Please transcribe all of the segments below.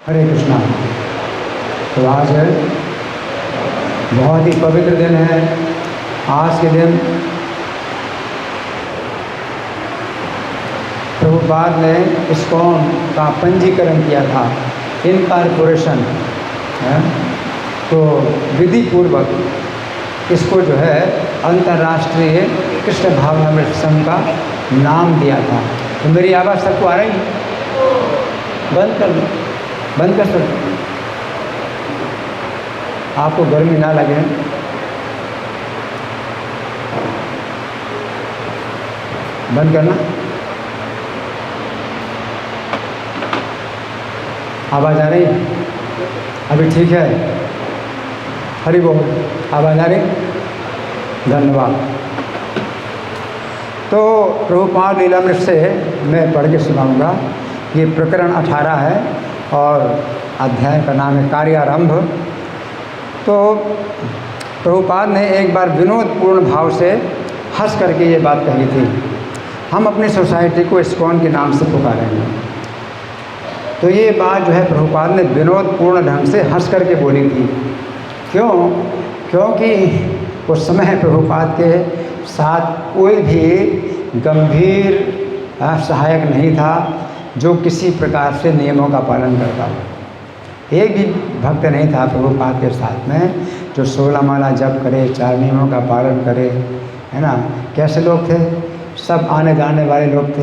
हरे कृष्णा। तो आज बहुत ही पवित्र दिन है। आज के दिन प्रभुपाद ने इस्कॉन का पंजीकरण किया था, इनकॉर्पोरेशन है। तो विधि पूर्वक इसको जो है अंतर्राष्ट्रीय कृष्ण भावनामृत संघ का नाम दिया था। तो मेरी आवाज़ सबको आ रही है? बंद कर दो, बंद कर सकते, आपको गर्मी ना लगे। बंद करना। आवाज़ आ रही? अभी ठीक है? हरि बोल। आवाज़ आ रही? धन्यवाद। तो प्रभुपाद लीलामृत से मैं पढ़ के सुनाऊंगा। ये प्रकरण 18 है और अध्याय का नाम है कार्यारंभ। तो प्रभुपाद ने एक बार विनोदपूर्ण भाव से हंस करके ये बात कही थी, हम अपनी सोसाइटी को इस्कॉन के नाम से पुकारेंगे। तो ये बात जो है प्रभुपाद ने विनोदपूर्ण ढंग से हंस करके बोली थी। क्यों? क्योंकि उस समय प्रभुपाद के साथ कोई भी गंभीर सहायक नहीं था जो किसी प्रकार से नियमों का पालन करता हो। एक भी भक्त नहीं था प्रभुपाद के साथ में जो 16 माला जप करे, 4 नियमों का पालन करे, है ना। कैसे लोग थे? सब आने जाने वाले लोग थे,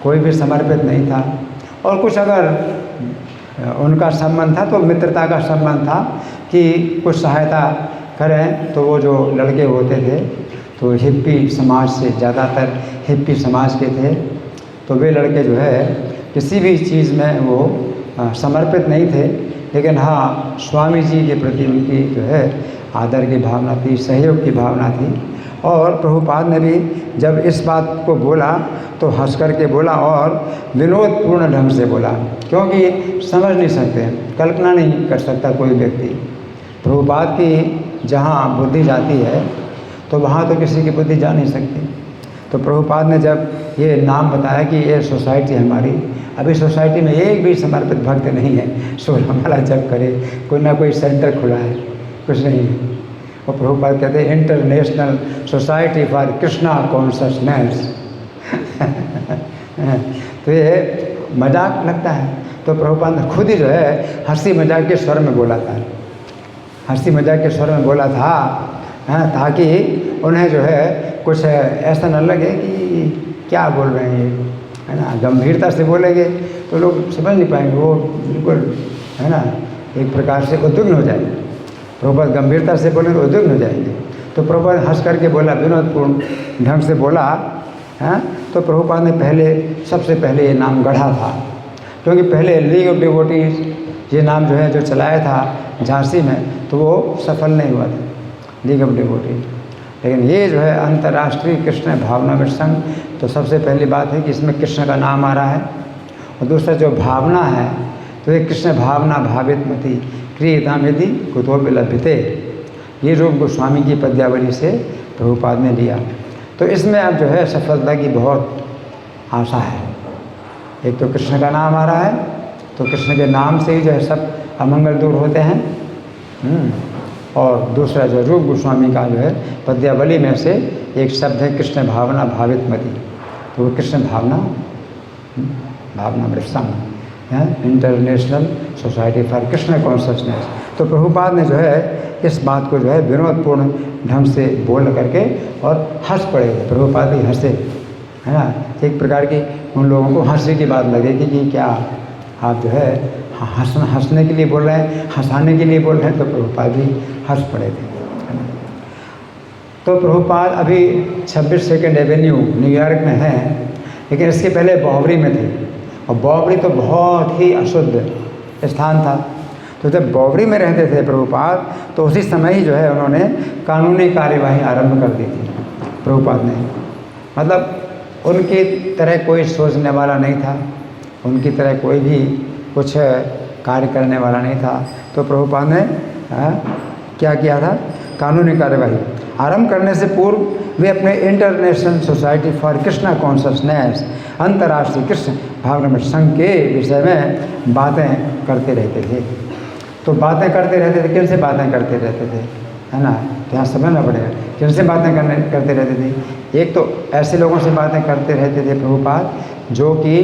कोई भी समर्पित नहीं था। और कुछ अगर उनका संबंध था तो मित्रता का संबंध था कि कुछ सहायता करें। तो वो जो लड़के होते थे तो हिप्पी समाज से, ज़्यादातर हिप्पी समाज के थे। तो वे लड़के जो है किसी भी चीज़ में वो समर्पित नहीं थे, लेकिन हाँ स्वामी जी के प्रति उनकी जो है आदर की भावना थी, सहयोग की भावना थी। और प्रभुपाद ने भी जब इस बात को बोला तो हंस करके बोला और विनोदपूर्ण ढंग से बोला, क्योंकि समझ नहीं सकते, कल्पना नहीं कर सकता कोई व्यक्ति। प्रभुपाद की जहाँ बुद्धि जाती है तो वहाँ तो किसी की बुद्धि जा नहीं सकती। तो प्रभुपाद ने जब ये नाम बताया कि ये सोसाइटी हमारी, अभी सोसाइटी में एक भी समर्पित भक्त नहीं है 16 माला जप करे, कोई ना कोई सेंटर खुला है, कुछ नहीं है। और प्रभुपाद कहते हैं international society for Krishna consciousness. तो ये मजाक लगता है। तो प्रभुपाद ने खुद ही जो है हंसी मजाक के स्वर में बोला था, हंसी मजाक के स्वर में बोला था, ताकि उन्हें जो है कुछ ऐसा न लगे कि क्या बोल रहे हैं ये, है ना। गंभीरता से बोलेंगे तो लोग समझ नहीं पाएंगे, वो बिल्कुल, है ना, एक प्रकार से उद्विग्न हो जाएंगे। प्रभुपाद गंभीरता से बोले तो उद्विग्न हो जाएंगे। तो प्रभुपाद हंस करके बोला, विनोदपूर्ण ढंग से बोला, हैं। तो प्रभुपाद ने सबसे पहले ये नाम गढ़ा था, क्योंकि पहले लीग ऑफ डिवोटीज ये नाम जो है जो चलाया था झांसी में, तो वो सफल नहीं हुआ था, लीग ऑफ डिवोटीज। लेकिन ये जो है अंतर्राष्ट्रीय कृष्ण भावनामृत संघ, तो सबसे पहली बात है कि इसमें कृष्ण का नाम आ रहा है। और दूसरा जो भावना है तो ये कृष्ण भावना भावित मति क्रियताम यदि कुतो विलभ्यते, ये रूप गोस्वामी की पद्यावली से प्रभुपाद ने लिया। तो इसमें अब जो है सफलता की बहुत आशा है। एक तो कृष्ण का नाम आ रहा है, तो कृष्ण के नाम से ही जो है सब अमंगल दूर होते हैं। और दूसरा जो रूप गोस्वामी का जो है पद्यावली में से एक शब्द है कृष्ण भावना भावित मति, तो वो कृष्ण भावनामृत संघ है, international society for Krishna consciousness. तो प्रभुपाद ने जो है इस बात को जो है विनोदपूर्ण ढंग से बोल करके और हंस पड़े। प्रभुपाद ही हंसे, है ना। एक प्रकार की उन लोगों को हंसी की बात लगेगी कि क्या आप जो है हंसने के लिए बोल रहे हैं, हंसाने के लिए बोल रहे हैं। तो प्रभुपाद भी हंस पड़े थे। तो प्रभुपाद अभी 26 सेकेंड एवेन्यू न्यूयॉर्क में है, लेकिन इसके पहले बॉबरी में थे। और बॉबरी तो बहुत ही अशुद्ध स्थान था। तो जब बॉबरी में रहते थे प्रभुपाद, तो उसी समय ही जो है उन्होंने कानूनी कार्यवाही आरंभ कर दी थी प्रभुपाद ने। मतलब उनकी तरह कोई सोचने वाला नहीं था, उनकी तरह कोई भी कुछ कार्य करने वाला नहीं था। तो प्रभुपाद ने क्या किया था? कानूनी कार्यवाही आरंभ करने से पूर्व वे अपने international society for Krishna consciousness अंतर्राष्ट्रीय कृष्ण भावनामृत संघ के विषय में बातें करते रहते थे। तो बातें करते रहते थे, किनसे बातें करते रहते थे, है ना, तो यहाँ समझना पड़ेगा किनसे बातें करते रहते थे। एक तो ऐसे लोगों से बातें करते रहते थे प्रभुपाद जो कि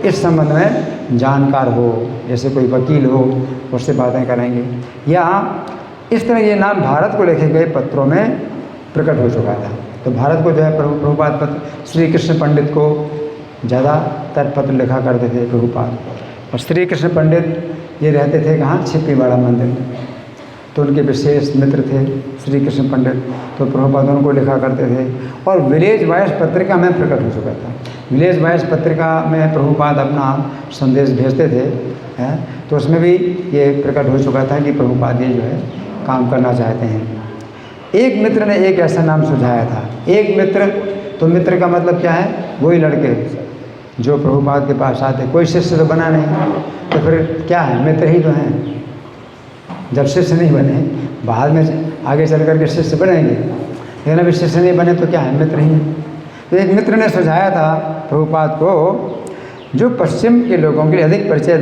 इस संबंध में जानकार हो, जैसे कोई वकील हो उससे बातें करेंगे, या इस तरह ये नाम भारत को लिखे गए पत्रों में प्रकट हो चुका था। तो भारत को जो है प्रभुपाद पत्र श्री कृष्ण पंडित को ज़्यादातर पत्र लिखा करते थे प्रभुपाद। और श्री कृष्ण पंडित ये रहते थे कहाँ, छिप्पीवाड़ा मंदिर, तो उनके विशेष मित्र थे श्री कृष्ण पंडित, तो प्रभुपाद उनको लिखा करते थे। और विलेज वॉइस पत्रिका में प्रकट हो चुका था। विलेज वॉइस पत्रिका में प्रभुपाद अपना संदेश भेजते थे, हैं, तो उसमें भी ये प्रकट हो चुका था कि प्रभुपाद ये जो है काम करना चाहते हैं। एक मित्र ने एक ऐसा नाम सुझाया था, एक मित्र, तो मित्र का मतलब क्या है, वही लड़के जो प्रभुपाद के पास आते। कोई शिष्य तो बना नहीं, तो फिर क्या है, मित्र ही तो हैं। जब शिष्य नहीं बने, बाद में आगे चल कर के शिष्य बनेंगे, लेकिन अभी शिष्य नहीं बने तो क्या है, मित्र ही है। तो एक मित्र ने सुझाया था प्रभुपाद को, जो पश्चिम के लोगों के लिए अधिक परिचित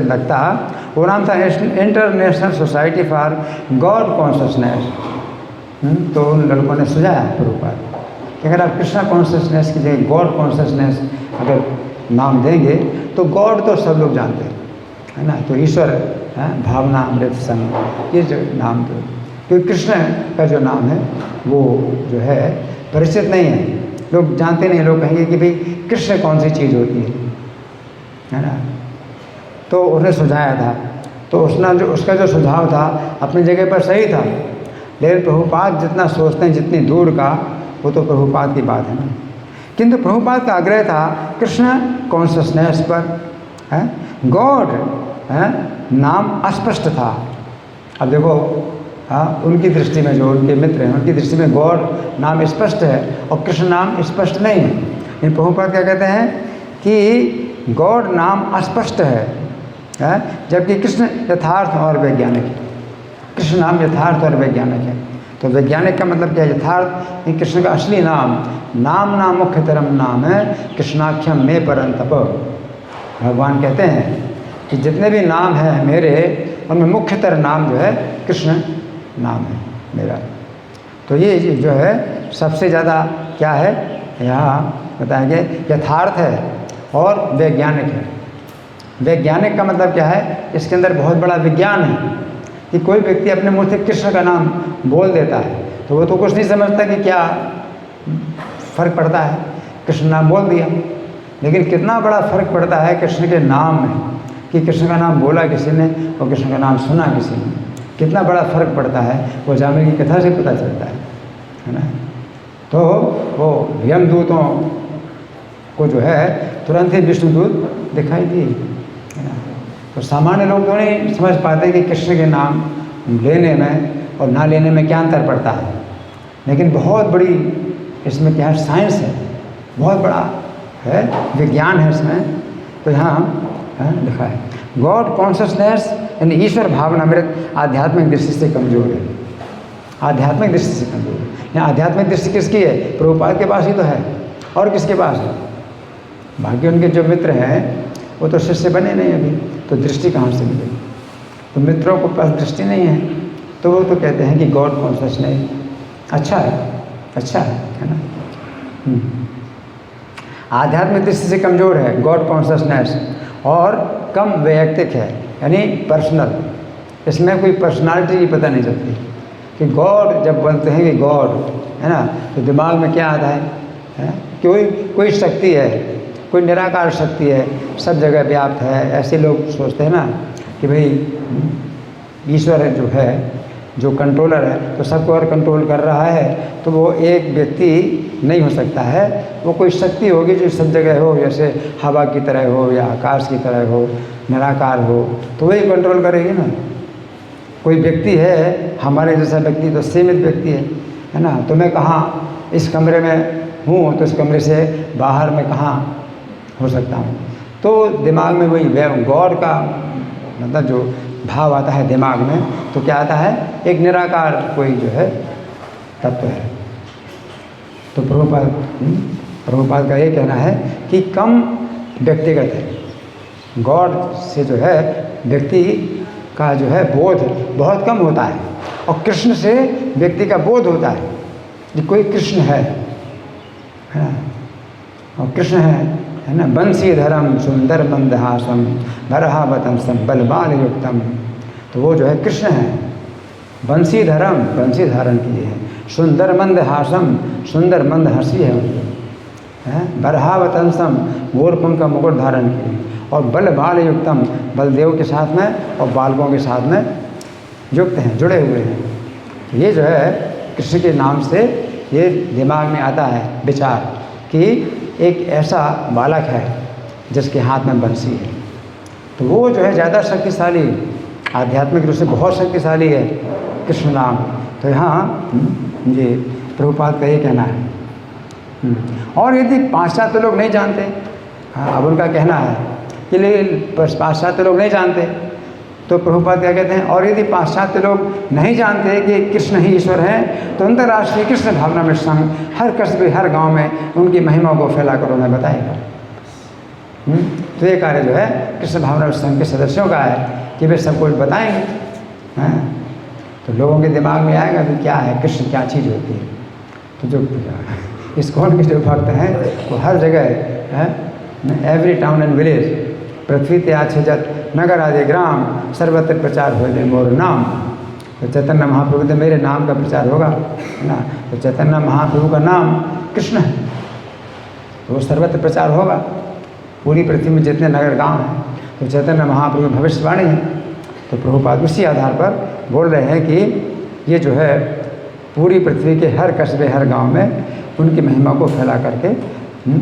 लगता, वो नाम था international society for God consciousness. तो उन लड़कों ने सुझाया प्रभुपाद कि अगर आप कृष्णा कॉन्शसनेस की जगह गॉड कॉन्शसनेस अगर नाम देंगे तो गॉड तो सब लोग जानते हैं, है ना, तो ईश्वर भावना अमृत संघ, ये जो नाम, तो क्योंकि कृष्ण का जो नाम है वो जो है परिचित नहीं है, लोग जानते नहीं। लोग कहेंगे कि भाई कृष्ण कौन सी चीज़ होती है ना। तो उसने सुझाया था, तो उसका जो सुझाव था अपनी जगह पर सही था, लेकिन प्रभुपाद जितना सोचते हैं जितनी दूर का, वो तो प्रभुपाद की बात है ना। किंतु प्रभुपाद का आग्रह था कृष्ण कॉन्शसनेस पर, है, गॉड है नाम अस्पष्ट था। अब देखो, उनकी दृष्टि में, जो उनके मित्र हैं उनकी दृष्टि में गॉड नाम स्पष्ट है और कृष्ण नाम स्पष्ट नहीं है। लेकिन प्रभुपाद क्या कहते हैं कि गॉड नाम अस्पष्ट है, जबकि कृष्ण यथार्थ और वैज्ञानिक है। कृष्ण नाम यथार्थ और वैज्ञानिक है। तो वैज्ञानिक का मतलब क्या है, यथार्थ। कृष्ण का असली नाम मुख्यतरम नाम है कृष्णाख्यम में परंतप। भगवान कहते हैं कि जितने भी नाम हैं मेरे, उनमें मुख्यतर नाम जो है कृष्ण नाम है मेरा। तो ये जो है सबसे ज़्यादा क्या है, यहाँ बताएंगे यथार्थ है और वैज्ञानिक है। वैज्ञानिक का मतलब क्या है, इसके अंदर बहुत बड़ा विज्ञान है कि कोई व्यक्ति अपने मुँह से कृष्ण का नाम बोल देता है तो वो तो कुछ नहीं समझता कि क्या फ़र्क पड़ता है, कृष्ण नाम बोल दिया। लेकिन कितना बड़ा फ़र्क पड़ता है कृष्ण के नाम में, कि कृष्ण का नाम बोला किसी ने और कृष्ण का नाम सुना किसी ने, कितना बड़ा फ़र्क पड़ता है, वो जामे की कथा से पता चलता है ना। तो वो यमदूतों को जो है तुरंत ही विष्णुदूत दिखाई दिए, है ना। तो सामान्य लोग तो नहीं समझ पाते कि कृष्ण के नाम लेने में और ना लेने में क्या अंतर पड़ता है। लेकिन बहुत बड़ी इसमें क्या है, साइंस है, बहुत बड़ा है, विज्ञान है इसमें। तो यहाँ लिखा है गॉड कॉन्शसनेस यानी ईश्वर भावना अमृत आध्यात्मिक दृष्टि से कमज़ोर है। आध्यात्मिक दृष्टि से कमज़ोर है। यहाँ आध्यात्मिक दृष्टि किसकी है, प्रभुपाद के पास ही तो है, और किसके पास है। बाकी उनके जो मित्र हैं वो तो शिष्य बने नहीं अभी, तो दृष्टि कहाँ से मिलेगी। तो मित्रों को पास दृष्टि नहीं है, तो वो तो कहते हैं कि गॉड कॉन्शसनेस अच्छा है ना। आध्यात्मिक दृष्टि से कमज़ोर है गॉड कॉन्शसनेस, और कम वैयक्तिक है यानी पर्सनल। इसमें कोई पर्सनालिटी पता नहीं चलती कि गॉड, जब बोलते हैं कि गॉड है ना, तो दिमाग में क्या आता है? कोई शक्ति है, कोई निराकार शक्ति है, सब जगह व्याप्त है। ऐसे लोग सोचते हैं ना कि भाई ईश्वर जो है, जो कंट्रोलर है, तो सबको और कंट्रोल कर रहा है, तो वो एक व्यक्ति नहीं हो सकता है, वो कोई शक्ति होगी जो सब जगह हो, जैसे हवा की तरह हो या आकाश की तरह हो, निराकार हो, तो वही कंट्रोल करेगी ना। कोई व्यक्ति है हमारे जैसा व्यक्ति तो सीमित व्यक्ति है ना। तो मैं कहाँ इस कमरे में हूँ, तो इस कमरे से बाहर में कहाँ हो सकता हूँ। तो दिमाग में वही गॉड का मतलब जो भाव आता है दिमाग में, तो क्या आता है, एक निराकार कोई जो है तत्व है। तो प्रभुपाद प्रभुपाद का ये कहना है कि कम व्यक्तिगत है। गॉड से जो है व्यक्ति का जो है बोध बहुत कम होता है, और कृष्ण से व्यक्ति का बोध होता है कि कोई कृष्ण है ना, और कृष्ण है ना। बंशीधरम सुंदर मंदहासम भरहावतंसम बलबाल युक्तम, तो वो जो है कृष्ण है। बंशीधरम, बंशी धारण किए हैं। सुंदर मंदहासम, सुंदर मंद हंसी है उनकी, बरहावतंसम, गोरपंख का मुकुट धारण किए, और बल बाल युक्तम, बलदेव के साथ में और बालकों के साथ में युक्त हैं, जुड़े हुए हैं। ये जो है कृष्ण के नाम से ये दिमाग में आता है विचार कि एक ऐसा बालक है जिसके हाथ में बंसी है, तो वो जो है ज़्यादा शक्तिशाली, आध्यात्मिक रूप से बहुत शक्तिशाली है कृष्ण नाम। तो यहाँ जी प्रभुपाद का ये कहना है। और यदि पाश्चात्य लोग नहीं जानते, हाँ, अब उनका कहना है कि लेकिन पाश्चात्य लोग नहीं जानते, तो प्रभुपाद क्या कहते हैं, और यदि पाश्चात्य लोग नहीं जानते कि कृष्ण ही ईश्वर हैं, तो अंतर्राष्ट्रीय कृष्ण भावना में संघ हर कस्बे हर गांव में उनकी महिमा को फैलाकर उन्हें बताएगा। तो ये कार्य जो है कृष्ण भावना संघ के सदस्यों का है कि वे सब कुछ बताएंगे, हैं, तो लोगों के दिमाग में आएगा कि क्या है कृष्ण, क्या चीज़ होती है। तो जो इस्कॉन के जो भक्त हैं वो हर जगह है, एवरी टाउन एंड विलेज पृथ्वी ते आछे जत नगर आदि ग्राम सर्वत्र प्रचार हो ले मोर नाम। तो चैतन्य महाप्रभु तो मेरे नाम का प्रचार होगा ना, तो चैतन्य महाप्रभु का नाम कृष्ण है, तो वो सर्वत्र प्रचार होगा पूरी पृथ्वी में जितने नगर गांव हैं। तो चैतन्य महाप्रभु भविष्यवाणी है, तो प्रभुपाद उसी आधार पर बोल रहे हैं कि ये जो है पूरी पृथ्वी के हर कस्बे हर गांव में उनकी महिमा को फैला करके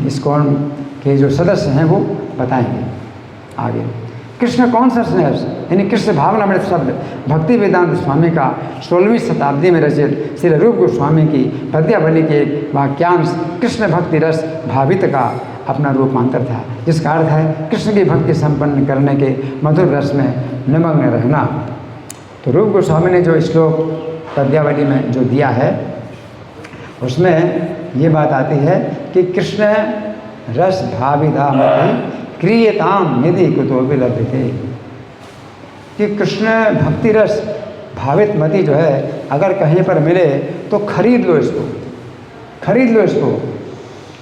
इस्कॉन के जो सदस्य हैं वो बताएंगे आगे। कृष्ण कौन सा स्नेह, यानी कृष्ण भावनामृत शब्द भक्ति वेदांत स्वामी का 16वीं शताब्दी में रचित श्री रूप गोस्वामी की पद्यावली के एक वाक्यांश कृष्ण भक्ति रस भावित का अपना रूपांतर था, जिसका अर्थ है कृष्ण की भक्ति संपन्न करने के मधुर रस में निमग्न रहना। तो रूप गोस्वामी ने जो श्लोक पद्यावली में जो दिया है उसमें ये बात आती है कि कृष्ण रस भाविता मति क्रियताम निधि कुतो विलभ्यते, कि कृष्ण भक्ति रस भावित मति जो है अगर कहीं पर मिले तो खरीद लो इसको, खरीद लो इसको,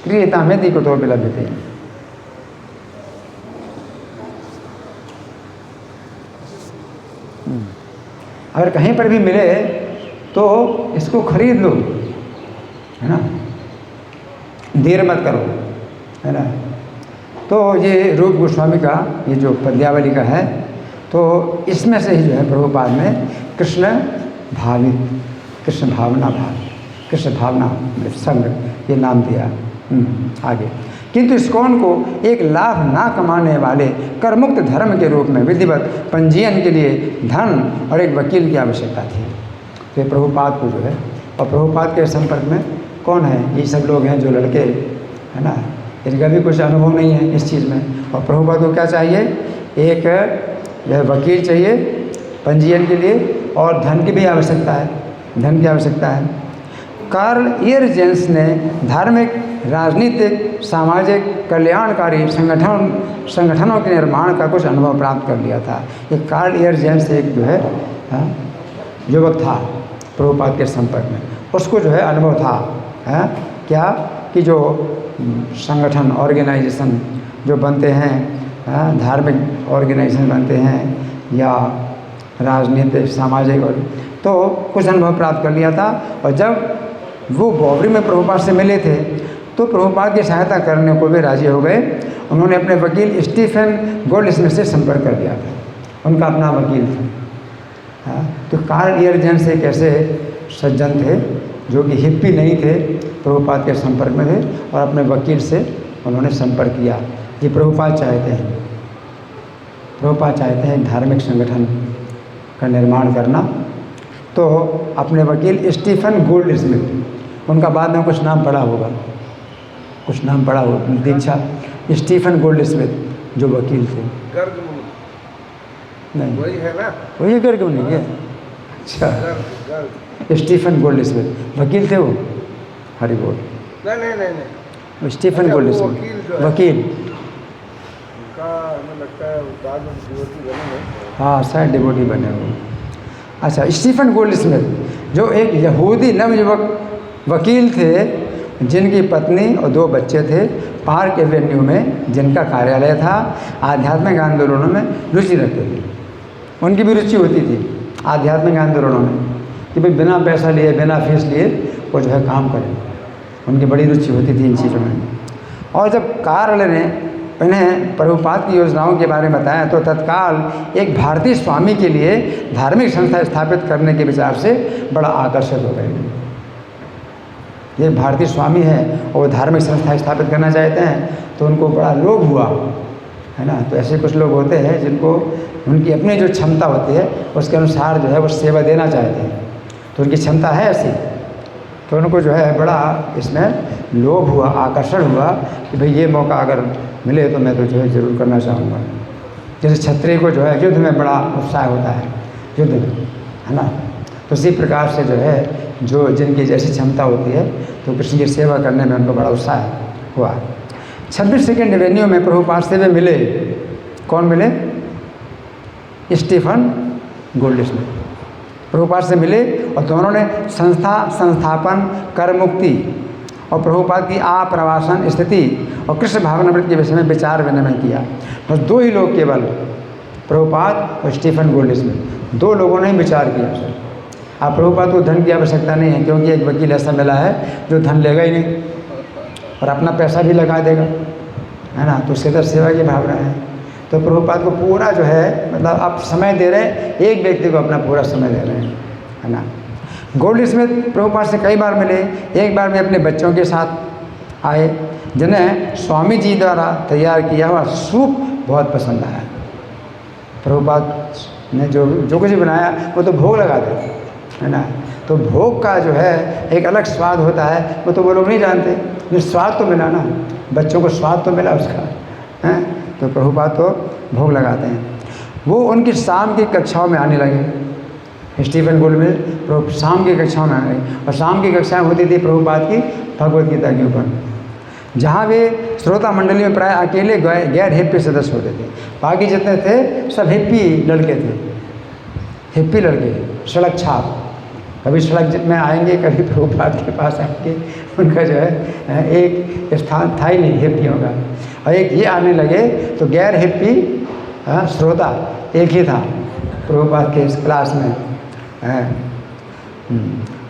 क्रियताम निधि कुतो विलभ्यते। अगर कहीं पर भी मिले तो इसको खरीद लो, है ना, देर मत करो, है ना। तो ये रूप गोस्वामी का ये जो पद्यावली का है, तो इसमें से ही जो है प्रभुपाद ने कृष्ण भावित, कृष्ण भावना कृष्ण भावना संघ ये नाम दिया। आगे, किंतु इस्कॉन को एक लाभ ना कमाने वाले करमुक्त धर्म के रूप में विधिवत पंजीयन के लिए धन और एक वकील की आवश्यकता थी। तो ये प्रभुपाद को जो है, और प्रभुपाद के संपर्क में कौन है, ये सब लोग हैं जो लड़के, है ना, इनका भी कुछ अनुभव नहीं है इस चीज़ में। और प्रभुपाद को क्या चाहिए, एक यह वकील चाहिए पंजीयन के लिए, और धन की भी आवश्यकता है, धन की आवश्यकता है। कार्ल इयरजेंस ने धार्मिक, राजनीतिक, सामाजिक, कल्याणकारी संगठनों के निर्माण का कुछ अनुभव प्राप्त कर लिया था। ये कार्ल इयरजेंस एक जो है युवक था प्रभुपाद के संपर्क में, उसको जो है अनुभव था, है क्या, कि जो संगठन ऑर्गेनाइजेशन जो बनते हैं, धार्मिक ऑर्गेनाइजेशन बनते हैं या राजनीतिक सामाजिक, और तो कुछ अनुभव प्राप्त कर लिया था। और जब वो बॉबरी में प्रभुपाद से मिले थे तो प्रभुपाद की सहायता करने को भी राजी हो गए। उन्होंने अपने वकील स्टीफन गोल्डस्मिथ से संपर्क कर लिया था, उनका अपना वकील था। तो कार्ल इयरजेंस एक ऐसे सज्जन थे जो कि हिप्पी नहीं थे, प्रभुपाद के संपर्क में थे, और अपने वकील से उन्होंने संपर्क किया। ये प्रभुपाद चाहते हैं, प्रभुपाद चाहते हैं धार्मिक संगठन का निर्माण करना। तो अपने वकील स्टीफन गोल्डस्मिथ, उनका बाद में कुछ नाम पड़ा होगा, कुछ नाम पड़ा होगा, दीक्षा स्टीफन गोल्डस्मिथ जो वकील थे। नहीं वही है ना, वही गर्ग नहीं है। अच्छा, स्टीफन गोल्डस्मिथ वकील थे वो, हरि बोल। नहीं, स्टीफन गोल्डस्मिथ, वकील। हमें लगता है बाद में डिवोटी बने हैं। हाँ शायद डिवोटी बने हुए। अच्छा, स्टीफन गोल्डस्मिथ जो एक यहूदी नवयुवक वकील थे, जिनकी पत्नी और 2 बच्चे थे, पार्क एवेन्यू में जिनका कार्यालय था, आध्यात्मिक आंदोलनों में रुचि रखते थे। उनकी भी रुचि होती थी आध्यात्मिक आंदोलनों में कि भाई बिना पैसा लिए, बिना फीस लिए वो जो है काम करें। उनकी बड़ी रुचि होती थी इन चीज़ों में। और जब कार्ल ने इन्हें प्रभुपाद की योजनाओं के बारे में बताया तो तत्काल एक भारतीय स्वामी के लिए धार्मिक संस्था स्थापित करने के विचार से बड़ा आकर्षित हो गए। ये भारतीय स्वामी है और धार्मिक संस्था स्थापित करना चाहते हैं, तो उनको बड़ा लोभ हुआ, है ना। तो ऐसे कुछ लोग होते हैं जिनको उनकी अपनी जो क्षमता होती है उसके अनुसार जो है वो सेवा देना चाहते हैं, तो उनकी क्षमता है ऐसी, तो उनको जो है बड़ा इसमें लोभ हुआ, आकर्षण हुआ कि भाई ये मौका अगर मिले तो मैं तो जो है ज़रूर करना चाहूँगा। जैसे क्षत्रिय को जो है युद्ध में बड़ा उत्साह होता है, युद्ध में, है ना। तो इसी प्रकार से जो है जो जिनकी जैसी क्षमता होती है तो कृष्ण की सेवा करने में उनको बड़ा उत्साह हुआ। 26 सेकेंड एवेन्यू में प्रभुपाद से वे मिले। कौन मिले? स्टीफन गोल्डस्मिथ प्रभुपाद से मिले और दोनों ने संस्थापन, कर मुक्ति और प्रभुपाद की आप्रवासन स्थिति और कृष्ण भावनामृत के विषय में विचार विनिमय किया। बस 2 ही लोग केवल, प्रभुपाद और स्टीफन गोल्डस्मिथ, 2 लोगों ने ही विचार किया। अब प्रभुपाद को धन की आवश्यकता नहीं है, क्योंकि एक वकील ऐसा मिला है जो धन लेगा ही नहीं और अपना पैसा भी लगा देगा, है ना। तो उसके अंदर सेवा की भावना है। तो प्रभुपाद को पूरा जो है मतलब आप समय दे रहे हैं, एक व्यक्ति को अपना पूरा समय दे रहे हैं, है ना। गोल्डस्मिथ प्रभुपाद से कई बार मिले। एक बार वे अपने बच्चों के साथ आए, जिन्हें स्वामी जी द्वारा तैयार किया हुआ सूप बहुत पसंद आया। प्रभुपाद ने जो कुछ भी बनाया वो तो भोग लगाते थे, है ना। तो भोग का जो है एक अलग स्वाद होता है, वो तो वो लोग नहीं जानते, जो स्वाद तो मिला ना, बच्चों को स्वाद तो मिला उसका, हैं। तो प्रभुपाद तो भोग लगाते हैं। वो उनकी शाम की कक्षाओं में आने लगे। स्टीफन गोल्डस्मिथ शाम की कक्षाओं में आने लगे और शाम की कक्षाएं होती थी प्रभुपाद की भगवद गीता के ऊपर, जहाँ वे श्रोता मंडली में प्राय अकेले गैर हिप्पी सदस्य होते थे। बाकी जितने थे सब हिप्पी लड़के थे, हिप्पी लड़के, सड़क छाप। कभी सड़क में आएंगे, कभी प्रभुपाद के पास आएंगे, उनका जो है एक स्थान था ही नहीं हिप्पियों का। और एक ये आने लगे तो गैर हिप्पी श्रोता एक ही था प्रभुपाद के इस क्लास में।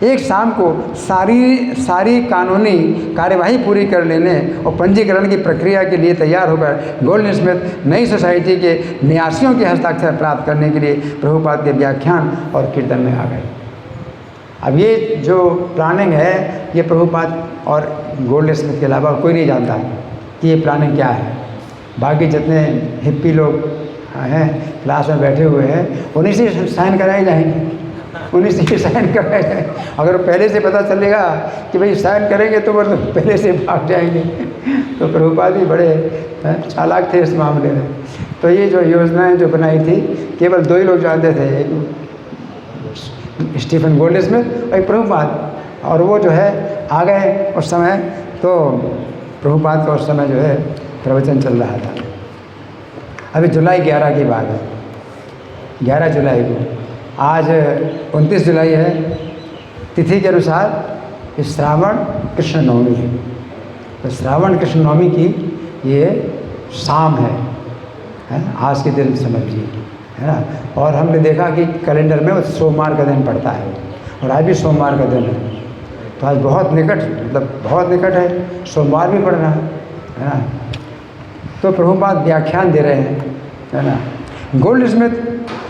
एक शाम को सारी कानूनी कार्यवाही पूरी कर लेने और पंजीकरण की प्रक्रिया के लिए तैयार होकर गोल्डस्मिथ नई सोसाइटी के न्यासियों के हस्ताक्षर प्राप्त करने के लिए प्रभुपाद के व्याख्यान और कीर्तन में आ गए। अब ये जो प्लानिंग है ये प्रभुपाद और गोल्डस्मिथ के अलावा कोई नहीं जानता कि ये प्लानिंग क्या है। बाकी जितने हिप्पी लोग हैं क्लास में बैठे हुए हैं उन्हीं से साइन कराए जाएंगे, उन्हीं से साइन कराए जाएंगे। अगर पहले से पता चलेगा कि भाई साइन करेंगे तो वो पहले से भाग जाएंगे। तो प्रभुपाद भी बड़े चालाक थे इस मामले में। तो ये जो योजनाएं जो बनाई थी केवल 2 ही लोग जानते थे, एक स्टीफन गोल्डस्मिथ और एक प्रभुपाद। और वो जो है आ गए उस समय, तो प्रभुपाद का उस समय जो है प्रवचन चल रहा था। अभी जुलाई 11 की बात है, 11 जुलाई को। आज 29 जुलाई है, तिथि के अनुसार श्रावण कृष्ण नवमी है। तो श्रावण कृष्ण नवमी की ये शाम है आज के दिन समझिए, है ना। और हमने देखा कि कैलेंडर में सोमवार का दिन पड़ता है और आज भी सोमवार का दिन है। तो आज बहुत निकट, मतलब बहुत निकट है, सोमवार भी पड़ रहा है ना। तो प्रभुपाद व्याख्यान दे रहे हैं, है ना। गोल्डस्मिथ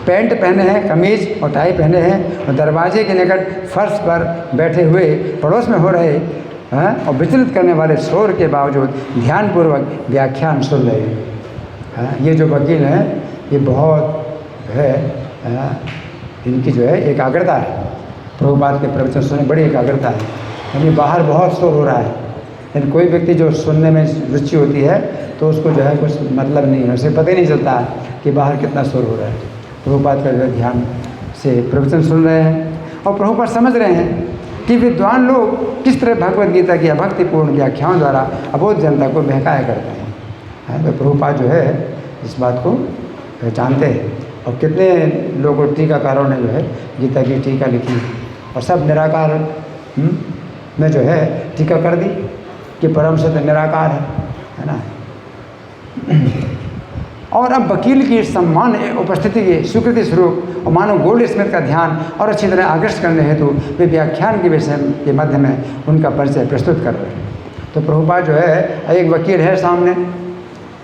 पैंट पहने हैं, कमीज और टाई पहने हैं और दरवाजे के निकट फर्श पर बैठे हुए पड़ोस में हो रहे और विचलित करने वाले शोर के बावजूद ध्यानपूर्वक व्याख्यान सुन रहे हैं। ये जो वकील हैं ये बहुत है, इनकी जो है एकाग्रता है, प्रभुपाद के प्रवचन सुनने बड़ी एकाग्रता है। यानी बाहर बहुत शोर हो रहा है, यानी कोई व्यक्ति जो सुनने में रुचि होती है तो उसको जो है कुछ मतलब नहीं है, उसे पता ही नहीं चलता कि बाहर कितना शोर हो रहा है। प्रभुपाद का जो है ध्यान से प्रवचन सुन रहे हैं और प्रभुपाद समझ रहे हैं कि विद्वान लोग किस तरह भगवद गीता की अभक्तिपूर्ण व्याख्याओं द्वारा अबोध जनता को बहकाया करते हैं। तो प्रभुपाद जो है इस बात को पहचानते हैं और कितने लोगों टीकाकारों ने जो है गीता की टीका लिखी और सब निराकार में जो है टीका कर दी कि परम सत्य निराकार है ना। और अब वकील की सम्मान उपस्थिति की स्वीकृति स्वरूप और मानो गोल्ड स्मिथ का ध्यान और अच्छी तरह आकृष्ट करने हेतु वे व्याख्यान के विषय के मध्य में उनका परिचय प्रस्तुत कर रहे हैं। तो प्रभुपाद जो है एक वकील है सामने,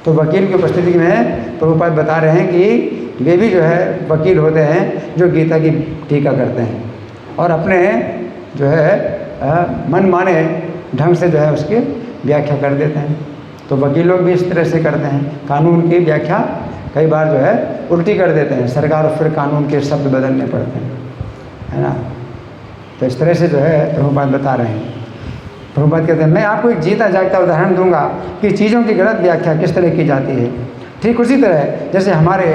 तो वकील की उपस्थिति में प्रभुपाद बता रहे हैं कि वे भी जो है वकील होते हैं जो गीता की टीका करते हैं और अपने जो है मन माने ढंग से जो है उसकी व्याख्या कर देते हैं। तो वकील लोग भी इस तरह से करते हैं, कानून की व्याख्या कई बार जो है उल्टी कर देते हैं, सरकार फिर कानून के शब्द बदलने पड़ते हैं, है ना। तो इस तरह से जो है प्रभुपाद बता रहे हैं। प्रभुपाद कहते हैं मैं आपको एक जीता जागता उदाहरण दूंगा कि चीज़ों की गलत व्याख्या किस तरह की जाती है। ठीक उसी तरह जैसे हमारे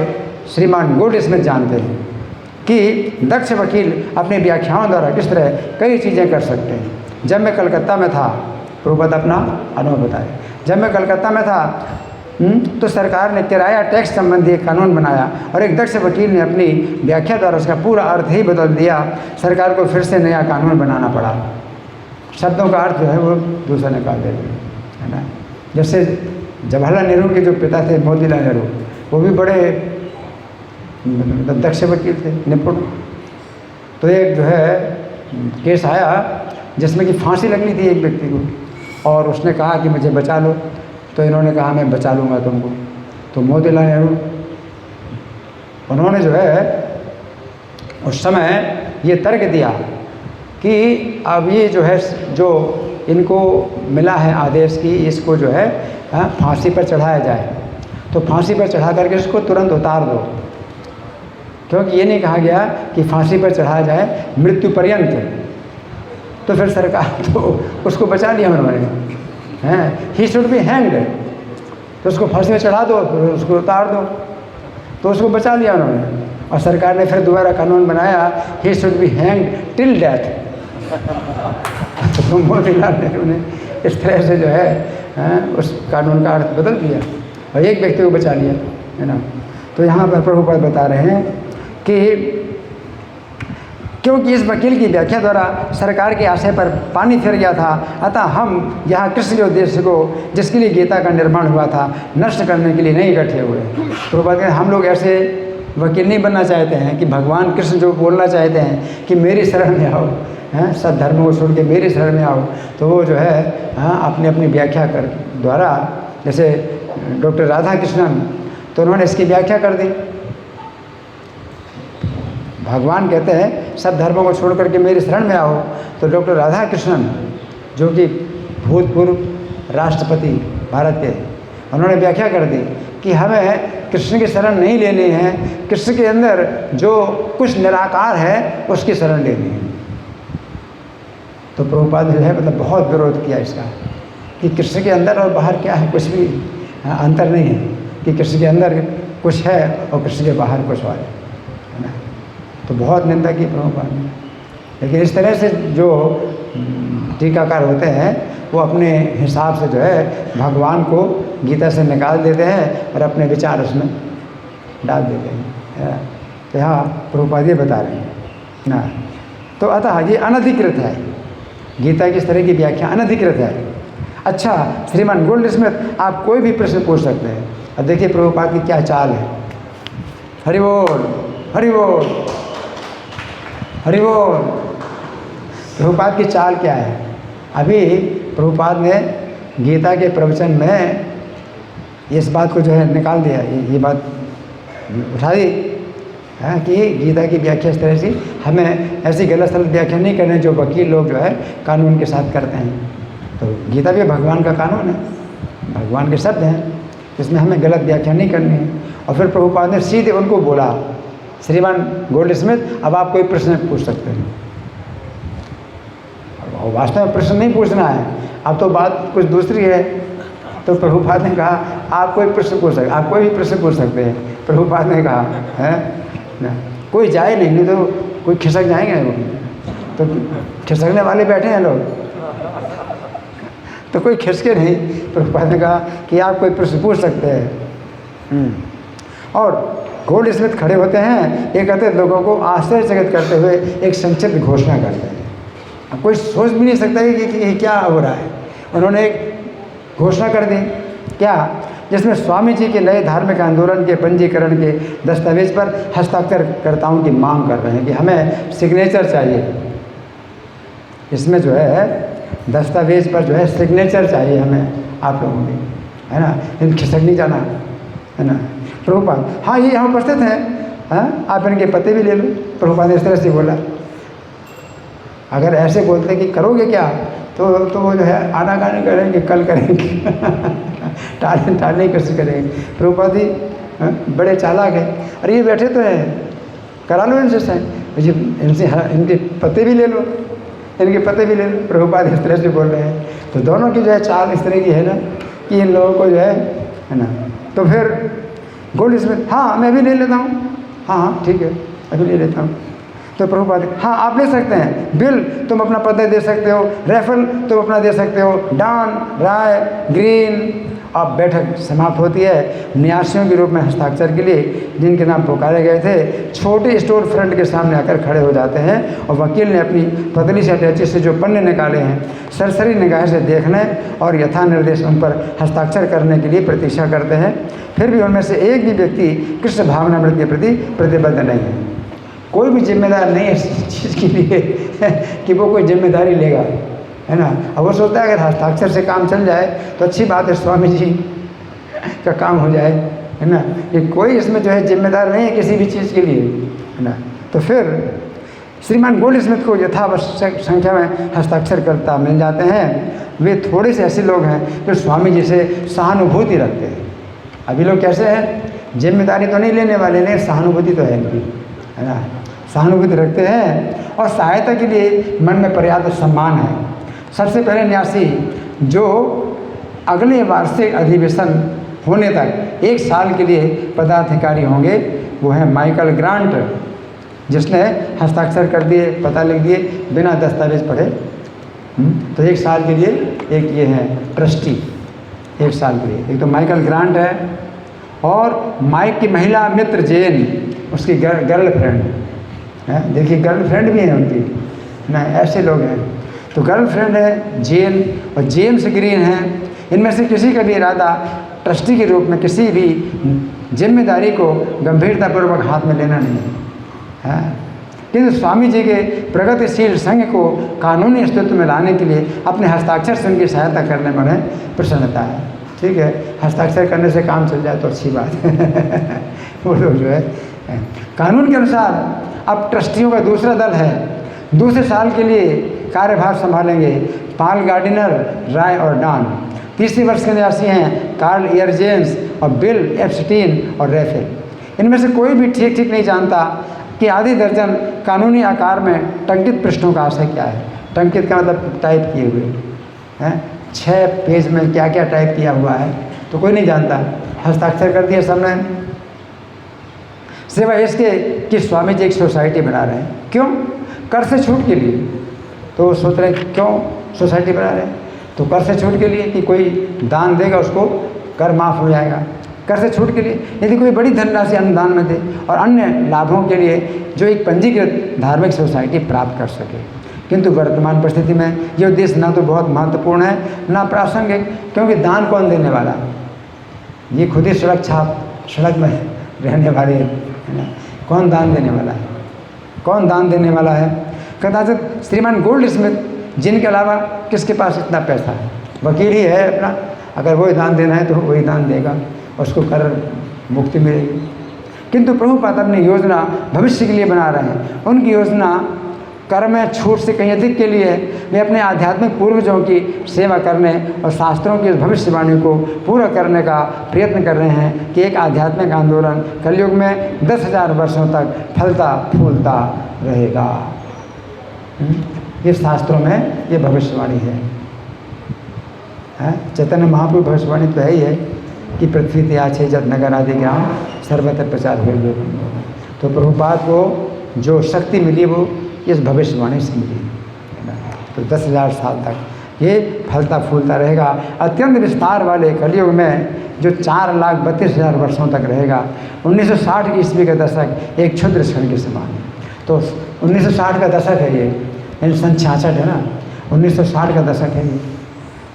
श्रीमान गोल्ड स्मिथ जानते हैं कि दक्ष वकील अपनी व्याख्याओं द्वारा किस तरह कई चीज़ें कर सकते हैं। जब मैं कलकत्ता में था, प्रभुपाद अपना अनुभव बताए, जब मैं कलकत्ता में था तो सरकार ने किराया टैक्स संबंधी एक कानून बनाया और एक दक्ष वकील ने अपनी व्याख्या द्वारा उसका पूरा अर्थ ही बदल दिया। सरकार को फिर से नया कानून बनाना पड़ा, शब्दों का अर्थ जो है वो दूसरा निकाल देते हैं, है ना। जैसे जवाहरलाल नेहरू के जो पिता थे मोतीलाल नेहरू, वो भी बड़े दक्ष वकील थे, निपुण। तो एक जो है केस आया जिसमें कि फांसी लगनी थी एक व्यक्ति को और उसने कहा कि मुझे बचा लो, तो इन्होंने कहा मैं बचा लूँगा तुमको। तो मोतीलाल नेहरू उन्होंने जो है उस समय ये तर्क दिया कि अब ये जो है जो इनको मिला है आदेश की इसको जो है फांसी पर चढ़ाया जाए, तो फांसी पर चढ़ा करके इसको तुरंत उतार दो, क्योंकि ये नहीं कहा गया कि फांसी पर चढ़ाया जाए मृत्यु पर्यंत। तो फिर सरकार तो उसको बचा लिया उन्होंने, हैं ही शुड बी हैंग्ड, तो उसको फांसी में चढ़ा दो, फिर उसको उतार दो, तो उसको बचा लिया उन्होंने। और सरकार ने फिर दोबारा कानून बनाया he should be hanged till death. तो मोतीलाल नेहरू ने इस तरह से जो है उस कानून का अर्थ बदल दिया और एक व्यक्ति को बचा लिया, है ना। तो यहाँ पर प्रभुपाद बता रहे हैं कि क्योंकि इस वकील की व्याख्या द्वारा सरकार के आशय पर पानी फिर गया था, अतः हम यहाँ कृष्ण के उद्देश्य को जिसके लिए गीता का निर्माण हुआ था नष्ट करने के लिए नहीं इकट्ठे हुए। प्रभुपाद हम लोग ऐसे वकील नहीं बनना चाहते हैं कि भगवान कृष्ण जो बोलना चाहते हैं कि मेरी शरण में आओ, हैं सब धर्मों को छोड़ के मेरी शरण में आओ, तो वो जो है अपनी अपनी व्याख्या कर द्वारा, जैसे डॉक्टर राधा कृष्णन तो उन्होंने इसकी व्याख्या कर दी। भगवान कहते हैं सब धर्मों को छोड़ करके मेरी शरण में आओ, तो डॉक्टर राधा कृष्णन जो कि भूतपूर्व राष्ट्रपति भारत के, उन्होंने व्याख्या कर दी कि हमें कृष्ण की शरण नहीं लेनी है, कृष्ण के अंदर जो कुछ निराकार है उसकी शरण लेनी है। तो प्रभुपाद जो है मतलब बहुत विरोध किया इसका कि कृष्ण के अंदर और बाहर क्या है, कुछ भी अंतर नहीं है, कि कृष्ण के अंदर कुछ है और कृष्ण के बाहर कुछ और है ना। तो बहुत निंदा की प्रभुपाद ने। लेकिन इस तरह से जो टीकाकार होते हैं वो अपने हिसाब से जो है भगवान को गीता से निकाल देते हैं और अपने विचार उसमें डाल देते हैं। तो यहाँ प्रभुपाद ये बता रहे हैं ना। तो अतः ये अनधिकृत है, गीता की इस तरह की व्याख्या अनधिकृत है। अच्छा श्रीमान गोल्ड स्मिथ आप कोई भी प्रश्न पूछ सकते हैं। अब देखिए प्रभुपाद की क्या चाल है। हरि बोल हरि बोल हरि बोल। प्रभुपाद की चाल क्या है? अभी प्रभुपाद ने गीता के प्रवचन में इस बात को जो है निकाल दिया, ये बात उठा दी है कि गीता की व्याख्या इस तरह से हमें ऐसी गलत सलत व्याख्या नहीं करनी जो वकील लोग जो है कानून के साथ करते हैं। तो गीता भी भगवान का कानून है, भगवान के शब्द हैं, इसमें हमें गलत व्याख्या नहीं करनी है। और फिर प्रभुपाद ने सीधे उनको बोला, श्रीमान गोल्ड स्मिथ अब आप कोई प्रश्न पूछ सकते हैं। और वास्तव में प्रश्न नहीं पूछना है, अब तो बात कुछ दूसरी है। तो प्रभुपाद ने कहा आप कोई प्रश्न पूछ सकते, आप कोई भी प्रश्न पूछ सकते हैं। प्रभुपाद ने कहा है ना, कोई जाए नहीं तो कोई खिसक जाएंगे वो। तो खिसकने वाले बैठे हैं लोग, तो कोई खिसके नहीं। प्रभुपाद ने कहा कि आप कोई प्रश्न पूछ सकते हैं। और गोल्ड स्मिथ खड़े होते हैं, ये कहते हैं लोगों को आश्चर्यचकित करते हुए एक संक्षिप्त घोषणा करते हैं। अब कोई सोच भी नहीं सकता कि क्या हो रहा है। उन्होंने एक घोषणा कर दी, क्या, जिसमें स्वामी जी के नए धार्मिक आंदोलन के पंजीकरण के दस्तावेज पर हस्ताक्षरकर्ताओं की मांग कर रहे हैं कि हमें सिग्नेचर चाहिए। इसमें जो है दस्तावेज पर जो है सिग्नेचर चाहिए हमें आप लोगों की, है ना, इन खिसक नहीं जाना, है ना। प्रभुपाद, हाँ ये यहाँ उपस्थित हैं, हाँ आप इनके पते भी ले लो। प्रभुपाद ने इस तरह से बोला। अगर ऐसे बोलते कि करोगे क्या, तो वो जो है आनाकानी करेंगे, कल करेंगे टालने की कोशिश करेंगे। प्रभुपाद जी बड़े चालाक हैं, अरे ये बैठे तो हैं, करा लो इनसे साइन, इनसे इनके पते भी ले लो, इनके पते भी ले लो। प्रभुपाद इस तरह से बोल रहे हैं। तो दोनों की जो है चाल इस तरह की है ना कि इन लोगों को जो है ना। तो फिर गोल्ड स्मिथ, हाँ मैं भी ले लेता हूँ, हाँ ठीक है अभी ले लेता हूँ। तो प्रभुपाद, हाँ आप ले सकते हैं, बिल तुम अपना पता दे सकते हो, रेफल तुम अपना दे सकते हो, डॉन, राय, ग्रीन। अब बैठक समाप्त होती है। न्यासियों के रूप में हस्ताक्षर के लिए जिनके नाम पुकारे गए थे छोटे स्टोर फ्रंट के सामने आकर खड़े हो जाते हैं और वकील ने अपनी पतली से अटैची से जो पन्ने निकाले हैं सरसरी निगाह से देखने और यथा निर्देश उन पर हस्ताक्षर करने के लिए प्रतीक्षा करते हैं। फिर भी उनमें से एक भी व्यक्ति कृष्ण भावनामृत के प्रति प्रतिबद्ध नहीं है। कोई भी जिम्मेदार नहीं है इस चीज़ के लिए कि वो कोई जिम्मेदारी लेगा, है ना। अब वो सोचता है अगर हस्ताक्षर से काम चल जाए तो अच्छी बात है, स्वामी जी का काम हो जाए, है ना। कि कोई इसमें जो है जिम्मेदार नहीं है किसी भी चीज़ के लिए, है ना। तो फिर श्रीमान गोल्ड स्मिथ को यथावश्यक संख्या में हस्ताक्षरकर्ता मिल जाते हैं। वे थोड़े से ऐसे लोग हैं जो स्वामी जी से सहानुभूति रखते हैं। अभी लोग कैसे हैं, जिम्मेदारी तो नहीं लेने वाले, नहीं सहानुभूति तो है इनकी, है ना। सहानुभूति रखते हैं और सहायता के लिए मन में पर्याप्त सम्मान है। सबसे पहले न्यासी जो अगले वार्षिक अधिवेशन होने तक 1 साल के लिए पदाधिकारी होंगे वो है माइकल ग्रांट, जिसने हस्ताक्षर कर दिए, पता लिख दिए बिना दस्तावेज पढ़े। तो 1 साल के लिए एक ये है ट्रस्टी, 1 साल के लिए। एक तो माइकल ग्रांट है और माइक की महिला मित्र जेन, उसकी गर्लफ्रेंड है। देखिए गर्लफ्रेंड भी है उनकी ना, ऐसे लोग हैं। तो गर्लफ्रेंड है जेन और जेम्स ग्रीन है। इनमें से किसी का भी इरादा ट्रस्टी के रूप में किसी भी जिम्मेदारी को गंभीरतापूर्वक हाथ में लेना नहीं है। किंतु स्वामी जी के प्रगतिशील संघ को कानूनी अस्तित्व में लाने के लिए अपने हस्ताक्षर से उनकी सहायता करने में उन्हें प्रसन्नता है। ठीक है, हस्ताक्षर करने से काम चल जाए तो अच्छी बात है वो लोग जो है कानून के अनुसार अब ट्रस्टियों का दूसरा दल है। दूसरे साल के लिए कार्यभार संभालेंगे पॉल गार्डिनर, राय और डॉन। तीसरे वर्ष के न्यासी हैं कार्ल ईयर जेम्स और बिल एप्स्टीन और रेफेल। इनमें से कोई भी ठीक नहीं जानता कि आधी दर्जन कानूनी आकार में टंकित पृष्ठों का आशय क्या है। टंकित का मतलब टाइप किए हुए हैं, 6 पेज में क्या क्या टाइप किया हुआ है तो कोई नहीं जानता। हस्ताक्षर कर दिया सबने। सिवाय इसके कि स्वामी जी एक सोसाइटी बना रहे हैं। क्यों? कर से छूट के लिए। तो वो सोच रहे हैं क्यों सोसाइटी बना रहे हैं, तो कर से छूट के लिए कि कोई दान देगा उसको कर माफ़ हो जाएगा। कर से छूट के लिए यदि कोई बड़ी धनराशि अनुदान में दे और अन्य लाभों के लिए जो एक पंजीकृत धार्मिक सोसाइटी प्राप्त कर सके। किंतु वर्तमान परिस्थिति में ये उद्देश्य ना तो बहुत महत्वपूर्ण है ना प्रासंगिक, क्योंकि दान कौन देने वाला, ये खुद ही सड़क में रहने वाले है ना। कौन दान देने वाला है, कौन दान देने वाला है? कदाचित श्रीमान गोल्ड स्मिथ, जिनके अलावा किसके पास इतना पैसा है? वकील ही है अपना, अगर वही दान देना है तो वही दान देगा, उसको कर मुक्ति मिलेगी। किंतु प्रभुपाद अपनी योजना भविष्य के लिए बना रहे हैं। उनकी योजना कर में छूट से कहीं अधिक के लिए वे अपने आध्यात्मिक पूर्वजों की सेवा करने और शास्त्रों की भविष्यवाणी को पूरा करने का प्रयत्न कर रहे हैं कि एक आध्यात्मिक आंदोलन कलयुग में 10,000 वर्षों तक फलता फूलता रहेगा। ये शास्त्रों में ये भविष्यवाणी है। चैतन्य महाप्रभु भविष्यवाणी तो है ही है कि पृथ्वी त्याग छे जत नगर आदि ग्राम सर्वत्र प्रचार हुए। तो प्रभुपाद को जो शक्ति मिली वो इस भविष्यवाणी से मिली है ना। तो 10,000 साल तक ये फलता फूलता रहेगा। अत्यंत विस्तार वाले कलयुग में जो 4,32,000 वर्षों तक रहेगा। 1960 की ईस्वी का दशक एक क्षुद्र क्षण के समान है। तो 1960 का दशक है ये, यानी सन 66 है ना, 1960 का दशक है ये।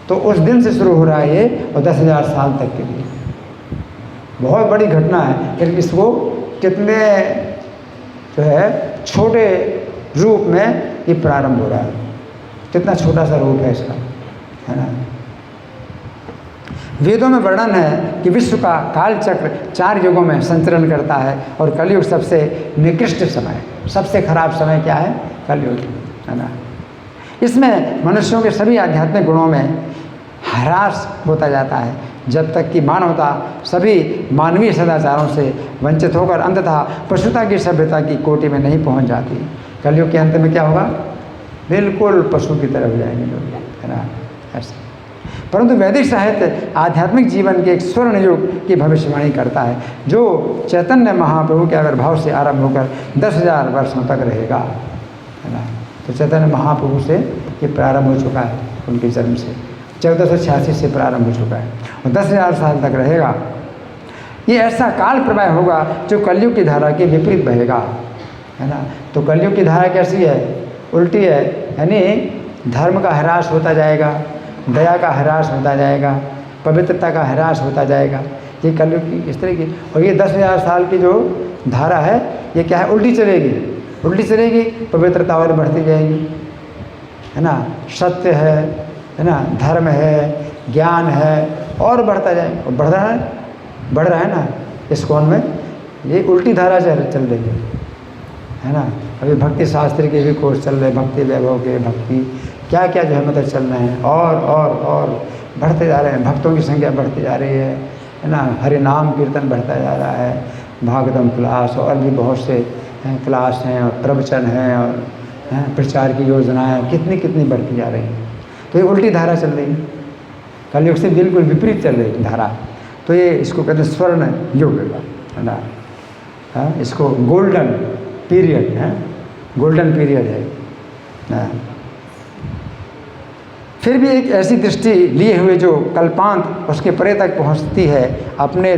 तो उस दिन से शुरू हो रहा है ये, और 10,000 साल तक के लिए बहुत बड़ी घटना है। लेकिन इसको कितने जो है छोटे रूप में ये प्रारंभ हो रहा है, कितना छोटा सा रूप है इसका, है ना। वेदों में वर्णन है कि विश्व का काल चक्र 4 युगों में संचरण करता है, और कलयुग सबसे निकृष्ट समय, सबसे खराब समय क्या है? कलयुग, है ना। इसमें मनुष्यों के सभी आध्यात्मिक गुणों में ह्रास होता जाता है, जब तक कि मानवता सभी मानवीय सदाचारों से वंचित होकर अंततः पशुता की सभ्यता की कोटि में नहीं पहुंच जाती। कलयुग के अंत में क्या होगा? बिल्कुल पशु की तरफ जाएंगे लोग, है ना, ऐसा। परंतु वैदिक साहित्य आध्यात्मिक जीवन के एक स्वर्ण युग की भविष्यवाणी करता है, जो चैतन्य महाप्रभु के आविर्भाव से आरंभ होकर 10,000 वर्षों तक रहेगा, है ना। तो चैतन्य महाप्रभु से ये प्रारंभ हो चुका है, उनके जन्म से 1486 से प्रारंभ हो चुका है, और 10,000 साल तक रहेगा। ये ऐसा काल प्रवाह होगा जो कलयुग की धारा के विपरीत बहेगा, है ना। तो कलयुग की धारा कैसी है? उल्टी है, यानी धर्म का ह्रास होता जाएगा, दया का ह्रास होता जाएगा, पवित्रता का ह्रास होता जाएगा। ये कलयुग की इस तरह की, और ये 10,000 साल की जो धारा है ये क्या है? उल्टी चलेगी, उल्टी चलेगी, पवित्रता और बढ़ती जाएगी, है ना। सत्य है ना, धर्म है, ज्ञान है, और बढ़ता जाएगा, और बढ़ रहा है ना। इस कौन में ये उल्टी धारा चल रही है ना। अभी भक्ति शास्त्र के भी कोर्स चल रहे, भक्ति वैभव के, भक्ति क्या क्या जो है मतलब चल रहे हैं, और बढ़ते जा रहे हैं, भक्तों की संख्या बढ़ती जा रही है ना। हरि नाम कीर्तन बढ़ता जा रहा है, भागवतम क्लास और भी बहुत से क्लास हैं, और प्रवचन हैं, और प्रचार की योजनाएं कितनी बढ़ती जा रही हैं। तो ये उल्टी धारा चल रही है, कलयुग से बिल्कुल विपरीत चल रही धारा। तो ये इसको कहते हैं स्वर्ण युग, है ना। इसको गोल्डन पीरियड है, गोल्डन पीरियड है। फिर भी एक ऐसी दृष्टि लिए हुए जो कल्पांत उसके परे तक पहुंचती है, अपने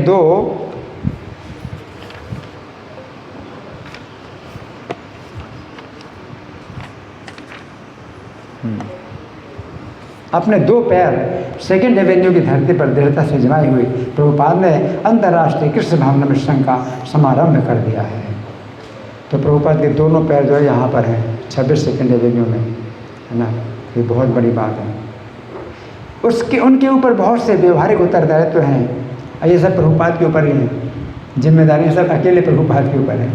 दो पैर सेकेंड एवेन्यू की धरती पर दृढ़ता से जमाए हुए प्रभुपाद ने अंतर्राष्ट्रीय कृष्ण भावना मिश्रण का समारंभ कर दिया है। तो प्रभुपाद के दोनों पैर जो है यहाँ पर हैं 26 सेकेंड एवेन्यू में, है ना। ये बहुत बड़ी बात है। उनके ऊपर बहुत से व्यवहारिक उत्तरदायित्व हैं, ये सब प्रभुपाद के ऊपर ही हैं। जिम्मेदारी सब अकेले प्रभुपाद के ऊपर है,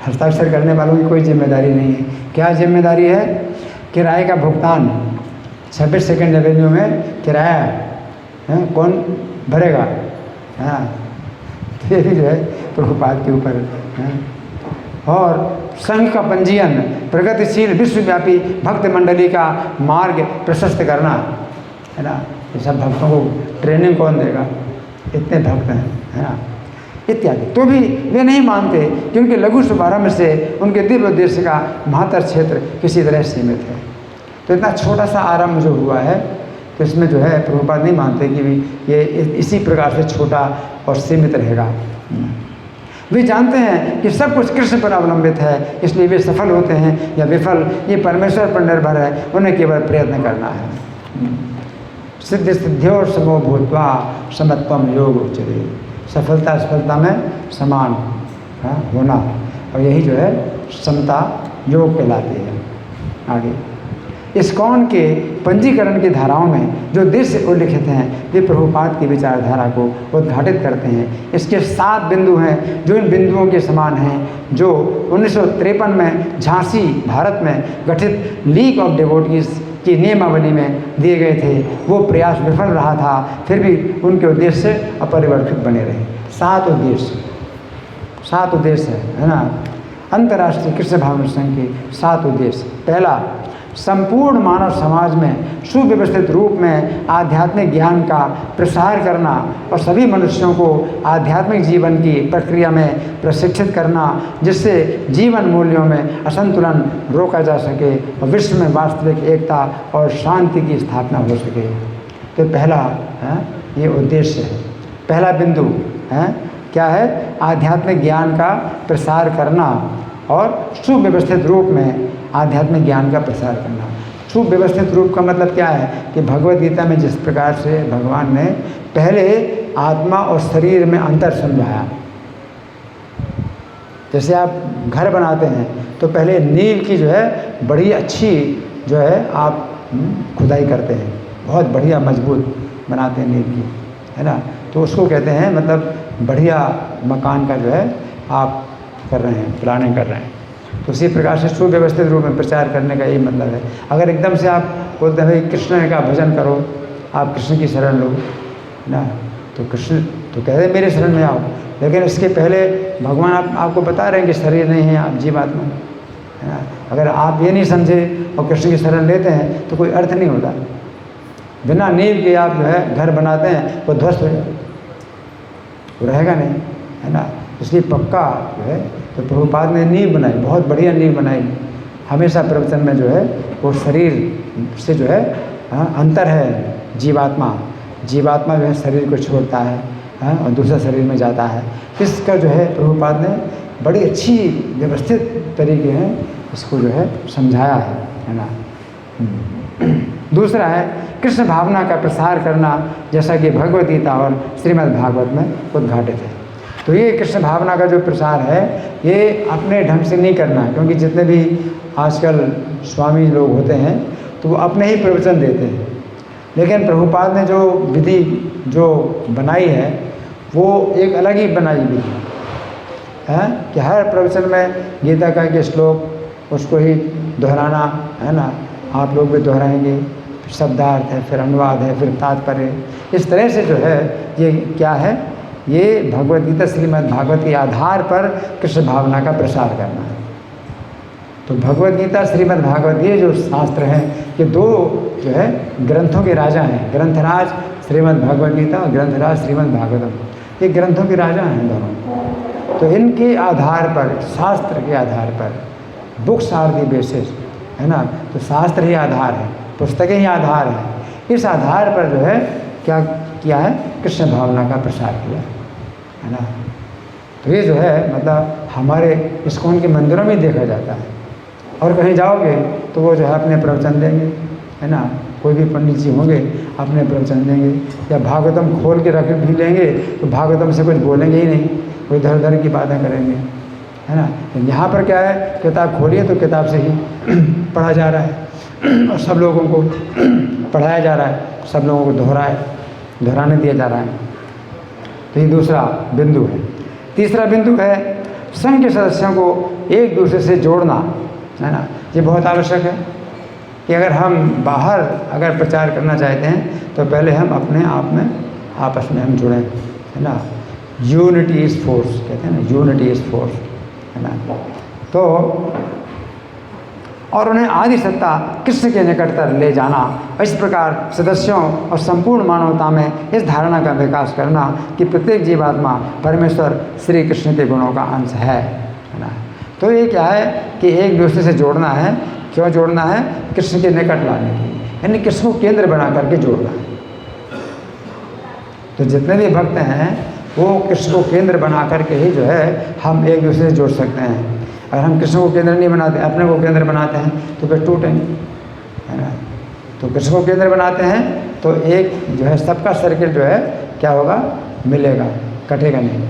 हस्ताक्षर करने वालों की कोई जिम्मेदारी नहीं है। क्या जिम्मेदारी है? किराए का भुगतान 26 सेकेंड एवेन्यू में किराया है, कौन भरेगा? हाँ, तो ये भी जो है प्रभुपाद के ऊपर है। और संघ का पंजीयन, प्रगतिशील विश्वव्यापी भक्त मंडली का मार्ग प्रशस्त करना, है ना। ये सब भक्तों को ट्रेनिंग कौन देगा? इतने भक्त हैं, है ना, इत्यादि। तो भी वे नहीं मानते, क्योंकि लघु शुभारंभ से उनके दिव्य उद्देश्य का महत्तर क्षेत्र किसी तरह सीमित है। तो इतना छोटा सा आरंभ जो हुआ है, तो इसमें जो है प्रभुपाद नहीं मानते कि भी ये इसी प्रकार से छोटा और सीमित रहेगा। वे जानते हैं कि सब कुछ कृष्ण पर अवलंबित है, इसलिए वे सफल होते हैं या विफल ये परमेश्वर पर निर्भर है, उन्हें केवल प्रयत्न करना है। सिद्ध सिद्ध्योर समो भूत्वा समत्वम योग उच्चते। सफलता असफलता में समान होना, और यही जो है समता योग कहलाती है। आगे इस्कॉन के पंजीकरण की धाराओं में जो दृश्य उल्लिखित हैं, वे प्रभुपाद की विचारधारा को उद्घाटित करते हैं। इसके 7 बिंदु हैं जो इन बिंदुओं के समान हैं, जो 1953 में झांसी भारत में गठित लीग ऑफ डिवोटीज की नियमावली में दिए गए थे। वो प्रयास विफल रहा था, फिर भी उनके उद्देश्य अपरिवर्तित बने रहे। 7 उद्देश्य है ना। अंतर्राष्ट्रीय कृष्ण भावना संघ के 7 उद्देश्य। पहला, संपूर्ण मानव समाज में सुव्यवस्थित रूप में आध्यात्मिक ज्ञान का प्रसार करना और सभी मनुष्यों को आध्यात्मिक जीवन की प्रक्रिया में प्रशिक्षित करना, जिससे जीवन मूल्यों में असंतुलन रोका जा सके और विश्व में वास्तविक एकता और शांति की स्थापना हो सके। तो पहला ये उद्देश्य है, पहला बिंदु है क्या है? आध्यात्मिक ज्ञान का प्रसार करना और सुव्यवस्थित रूप में आध्यात्मिक ज्ञान का प्रसार करना। सुव्यवस्थित रूप का मतलब क्या है कि भगवद गीता में जिस प्रकार से भगवान ने पहले आत्मा और शरीर में अंतर समझाया, जैसे आप घर बनाते हैं तो पहले नींव की जो है बड़ी अच्छी जो है आप खुदाई करते हैं, बहुत बढ़िया मजबूत बनाते हैं नींव की, है ना। तो उसको कहते हैं मतलब बढ़िया मकान का जो है आप कर रहे हैं, प्लानिंग कर रहे हैं। तो उसी प्रकार से सुव्यवस्थित रूप में प्रचार करने का यही मतलब है। अगर एकदम से आप बोलते हैं भाई कृष्ण का भजन करो, आप कृष्ण की शरण लो ना, तो कृष्ण तो कहते हैं मेरे शरण में आओ, लेकिन इसके पहले भगवान आपको बता रहे हैं कि शरीर नहीं है, आप जीवात्मा है ना। अगर आप ये नहीं समझे और कृष्ण की शरण लेते हैं तो कोई अर्थ नहीं होता। बिना नींव के आप जो है घर बनाते हैं वो ध्वस्त हो जाए, वो रहेगा नहीं, है ना। इसलिए पक्का जो है तो प्रभुपाद ने नींव बनाई, बहुत बढ़िया नींव बनाई। हमेशा प्रवचन में जो है वो शरीर से जो है अंतर है। जीवात्मा जो है शरीर को छोड़ता है और दूसरा शरीर में जाता है। इसका जो है प्रभुपाद ने बड़ी अच्छी व्यवस्थित तरीके हैं इसको जो है समझाया है ना। दूसरा है कृष्ण भावना का प्रसार करना, जैसा कि भगवद गीता और श्रीमद् भागवत में उद्घाटित है। तो ये कृष्ण भावना का जो प्रसार है ये अपने ढंग से नहीं करना, क्योंकि जितने भी आजकल स्वामी लोग होते हैं तो वो अपने ही प्रवचन देते हैं, लेकिन प्रभुपाद ने जो विधि जो बनाई है वो एक अलग ही बनाई विधि है कि हर प्रवचन में गीता का के श्लोक उसको ही दोहराना, है ना। आप लोग भी दोहराएंगे, शब्दार्थ है, फिर अनुवाद है, फिर तात्पर्य, इस तरह से जो है ये क्या है, ये भगवद गीता श्रीमद् भागवत के आधार पर कृष्ण भावना का प्रसार करना है। तो भगवद गीता श्रीमद् भागवत ये जो शास्त्र हैं ये दो जो है ग्रंथों के राजा हैं, ग्रंथराज श्रीमद् भागवत गीता और ग्रंथराज श्रीमद् भागवतम, ये ग्रंथों के राजा हैं दोनों। तो इनके आधार पर, शास्त्र के आधार पर, बुक्स आर दी बेसिस, है ना। तो शास्त्र ही आधार है, पुस्तकें ही आधार हैं। इस आधार पर जो है क्या किया है, कृष्ण भावना का प्रसार किया है ना। तो ये जो है मतलब हमारे इस्कॉन के मंदिरों में देखा जाता है, और कहीं जाओगे तो वो जो है अपने प्रवचन देंगे, है ना। कोई भी पंडित जी होंगे अपने प्रवचन देंगे, या भागवतम खोल के रख भी लेंगे तो भागवतम से कुछ बोलेंगे ही नहीं, कोई इधर उधर की बातें करेंगे, है ना। यहाँ पर क्या है, किताब खोलिए तो किताब से ही पढ़ा जा रहा है और सब लोगों को पढ़ाया जा रहा है, सब लोगों को दोहराने दिया जा रहा है। तो ये दूसरा बिंदु है। तीसरा बिंदु है संघ के सदस्यों को एक दूसरे से जोड़ना, है ना। ये बहुत आवश्यक है कि अगर हम बाहर अगर प्रचार करना चाहते हैं तो पहले हम अपने आप में आपस में हम जुड़ें, है ना। यूनिटी इज़ फोर्स कहते हैं ना, यूनिटी इज़ फोर्स, है ना। तो और उन्हें आदि सत्ता कृष्ण के निकटतर ले जाना, इस प्रकार सदस्यों और संपूर्ण मानवता में इस धारणा का विकास करना कि प्रत्येक जीवात्मा परमेश्वर श्री कृष्ण के गुणों का अंश है ना। तो ये क्या है कि एक दूसरे से जोड़ना है। क्यों जोड़ना है? कृष्ण के निकट लाने के लिए, यानी कृष्ण को केंद्र बना करके जोड़ना है। तो जितने भी भक्त हैं वो कृष्ण को केंद्र बना करके ही जो है हम एक दूसरे से जोड़ सकते हैं। अगर हम कृष्ण को केंद्र नहीं बनाते, अपने को केंद्र बनाते हैं तो फिर टूटेंगे, है ना। तो कृष्ण को केंद्र बनाते हैं तो एक जो है सबका सर्किल जो है क्या होगा, मिलेगा, कटेगा नहीं।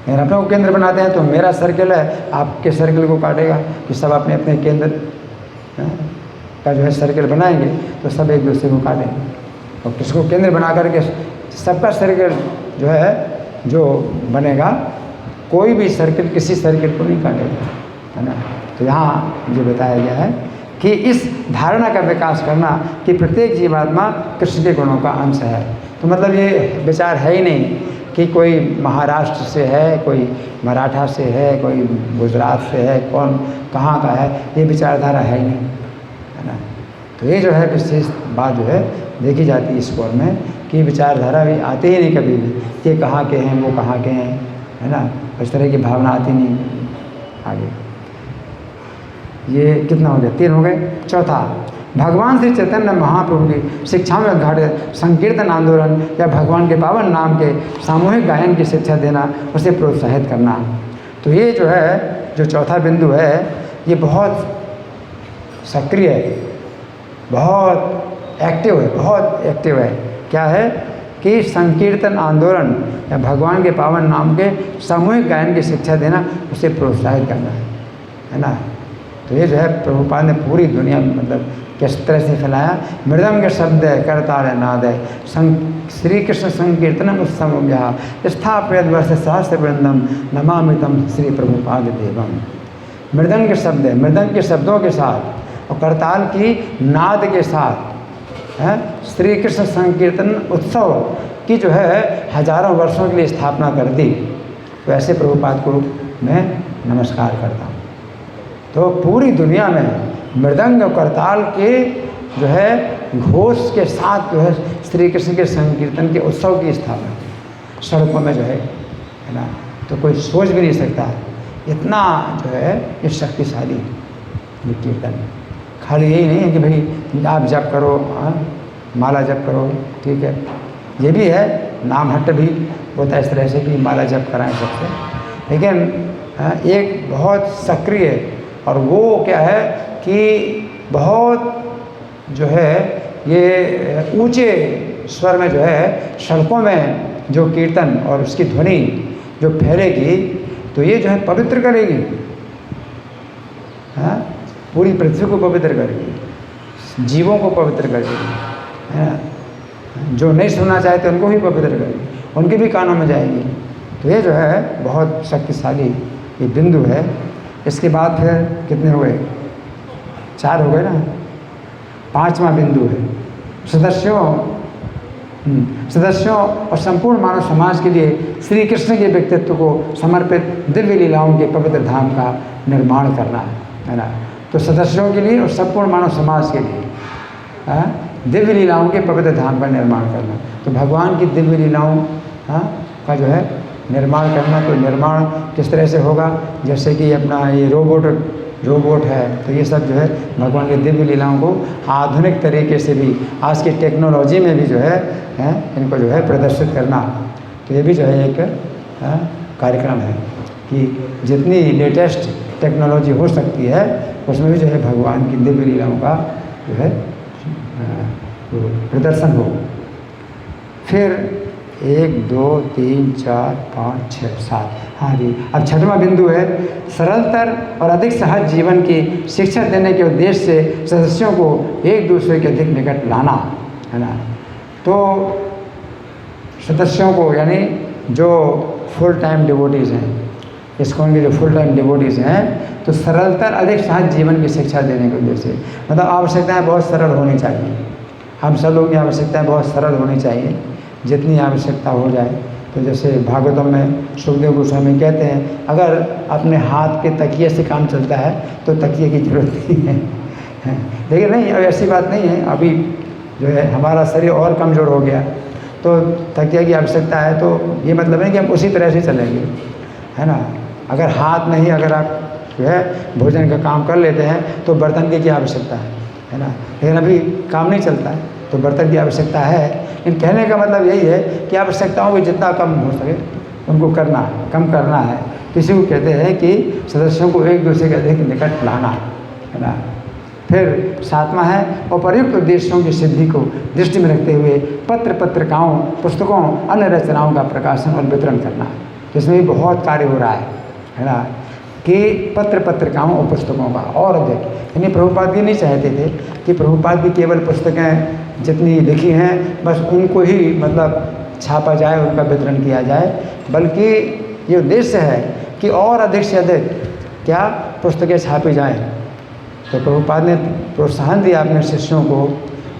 अगर अपने को केंद्र बनाते हैं तो मेरा सर्किल है आपके सर्किल को काटेगा, कि सब अपने अपने केंद्र का जो है सर्किल बनाएंगे तो सब एक दूसरे को काटेंगे। और कृष्ण को केंद्र बना करके सबका सर्किल जो है जो बनेगा, कोई भी सर्किल किसी सर्किल को नहीं काटेगा, है ना। तो यहाँ जो बताया गया है कि इस धारणा का विकास करना कि प्रत्येक जीवात्मा कृष्ण के गुणों का अंश है। तो मतलब ये विचार है ही नहीं कि कोई महाराष्ट्र से है, कोई मराठा से है, कोई गुजरात से है, कौन कहाँ का है, ये विचारधारा है ही नहीं, है ना। तो ये जो है विशेष बात जो है देखी जाती है स्कोर में कि विचारधारा भी आते ही नहीं कभी भी, ये कहाँ के हैं, वो कहाँ के हैं, है ना, इस तरह की भावना आती नहीं। आगे ये कितना हो गया, 3 हो गए। चौथा, भगवान श्री चैतन्य महाप्रभु की शिक्षाओं में उद्घाटित संकीर्तन आंदोलन या भगवान के पावन नाम के सामूहिक गायन की शिक्षा देना, उसे प्रोत्साहित करना। तो ये जो है, जो चौथा बिंदु है, ये बहुत सक्रिय है, बहुत एक्टिव है, बहुत एक्टिव है। क्या है कि संकीर्तन आंदोलन या भगवान के पावन नाम के सामूहिक गायन की शिक्षा देना, उसे प्रोत्साहित करना है ना। तो ये जो है प्रभुपाद ने पूरी दुनिया में मतलब किस तरह से फैलाया। मृदंग शब्द है, करतार नाद है, श्री कृष्ण संकीर्तनम उत्सव स्थापित वर्ष सहस्त्र वृंदम नमामितम श्री प्रभुपाद देवम। मृदंग शब्द है, मृदंग के शब्दों के साथ और करताल की नाद के साथ है श्री कृष्ण संकीर्तन उत्सव की जो है हजारों वर्षों के लिए स्थापना कर दी। तो ऐसे प्रभुपाद को मैं नमस्कार करता हूँ। तो पूरी दुनिया में मृदंग और करताल के जो है घोष के साथ जो है श्री कृष्ण के संकीर्तन के उत्सव की स्थापना सड़कों में जो है ना, तो कोई सोच भी नहीं सकता इतना जो है ये शक्तिशाली ये कीर्तन। खाली यही नहीं है कि भाई आप जप करो, माला जप करो, ठीक है, ये भी है, नाम हट भी होता है इस तरह से कि माला जप कराएं सबसे, लेकिन एक बहुत सक्रिय और वो क्या है कि बहुत जो है ये ऊंचे स्वर में जो है सड़कों में जो कीर्तन और उसकी ध्वनि जो फैलेगी, तो ये जो है पवित्र करेगी, पूरी पृथ्वी को पवित्र करेगी, जीवों को पवित्र करेगी, है ना। जो नहीं सुनना चाहते उनको भी पवित्र करेगी, उनके भी कानों में जाएगी। तो ये जो है बहुत शक्तिशाली ये बिंदु है। इसके बाद फिर कितने हो गए, 4 हो गए ना। 5वां बिंदु है सदस्यों और संपूर्ण मानव समाज के लिए श्री कृष्ण के व्यक्तित्व को समर्पित दिव्य लीलाओं के पवित्र धाम का निर्माण करना है ना। तो सदस्यों के लिए और संपूर्ण मानव समाज के लिए दिव्य लीलाओं के पवित्र धाम का निर्माण करना। तो भगवान की दिव्य लीलाओं का जो है निर्माण करना। तो निर्माण किस तरह से होगा, जैसे कि अपना ये रोबोट है, तो ये सब जो है भगवान के दिव्य लीलाओं को आधुनिक तरीके से भी आज की टेक्नोलॉजी में भी जो है इनको जो है प्रदर्शित करना। तो ये भी जो है एक कार्यक्रम है कि जितनी लेटेस्ट टेक्नोलॉजी हो सकती है उसमें भी जो है भगवान की दिव्य लीलाओं का जो है प्रदर्शन हो। फिर 1 2 3 4 5 6 7 हाँ जी। अब 6वां बिंदु है सरलतर और अधिक सहज जीवन की शिक्षा देने के उद्देश्य से सदस्यों को एक दूसरे के अधिक निकट लाना, है ना। तो सदस्यों को यानी जो फुल टाइम डिवोटीज़ हैं, इस्कॉन के जो फुल टाइम डिवोटीज़ हैं, तो सरलतर अधिक सहज जीवन की शिक्षा देने के उद्देश्य से, मतलब आवश्यकताएँ बहुत सरल होनी चाहिए। हम सब लोगों की आवश्यकताएँ बहुत सरल होनी चाहिए, जितनी आवश्यकता हो जाए। तो जैसे भागवतम में सुखदेव गोस्वामी कहते हैं, अगर अपने हाथ के तकिए से काम चलता है तो तकिए की जरूरत नहीं है। लेकिन नहीं, अब ऐसी बात नहीं है। अभी जो है हमारा शरीर और कमज़ोर हो गया तो तकिए की आवश्यकता है, तो ये मतलब नहीं कि हम उसी तरह से चलेंगे, है ना। अगर हाथ नहीं, अगर आप जो है भोजन का काम कर लेते हैं तो बर्तन की क्या आवश्यकता है ना। लेकिन अभी काम नहीं चलता है तो बर्तन की आवश्यकता है। इन कहने का मतलब यही है कि आवश्यकताओं को जितना कम हो सके उनको कम करना है। किसी को कहते हैं कि सदस्यों को एक दूसरे के अधिक निकट लाना, है ना। फिर 7वां है उपर्युक्त उद्देश्यों की सिद्धि को दृष्टि में रखते हुए पत्रिकाओं, पुस्तकों, अन्य रचनाओं का प्रकाशन और वितरण करना। इसमें भी बहुत कार्य हो रहा है ना, कि पत्रिकाओं और पुस्तकों का और अधिक। यानी प्रभुपाद भी नहीं चाहते थे कि प्रभुपाद भी केवल पुस्तकें जितनी लिखी हैं बस उनको ही मतलब छापा जाए, उनका वितरण किया जाए, बल्कि ये उद्देश्य है कि और अधिक से अधिक क्या पुस्तकें छापी जाएं। तो प्रभुपाद ने प्रोत्साहन दिया अपने शिष्यों को,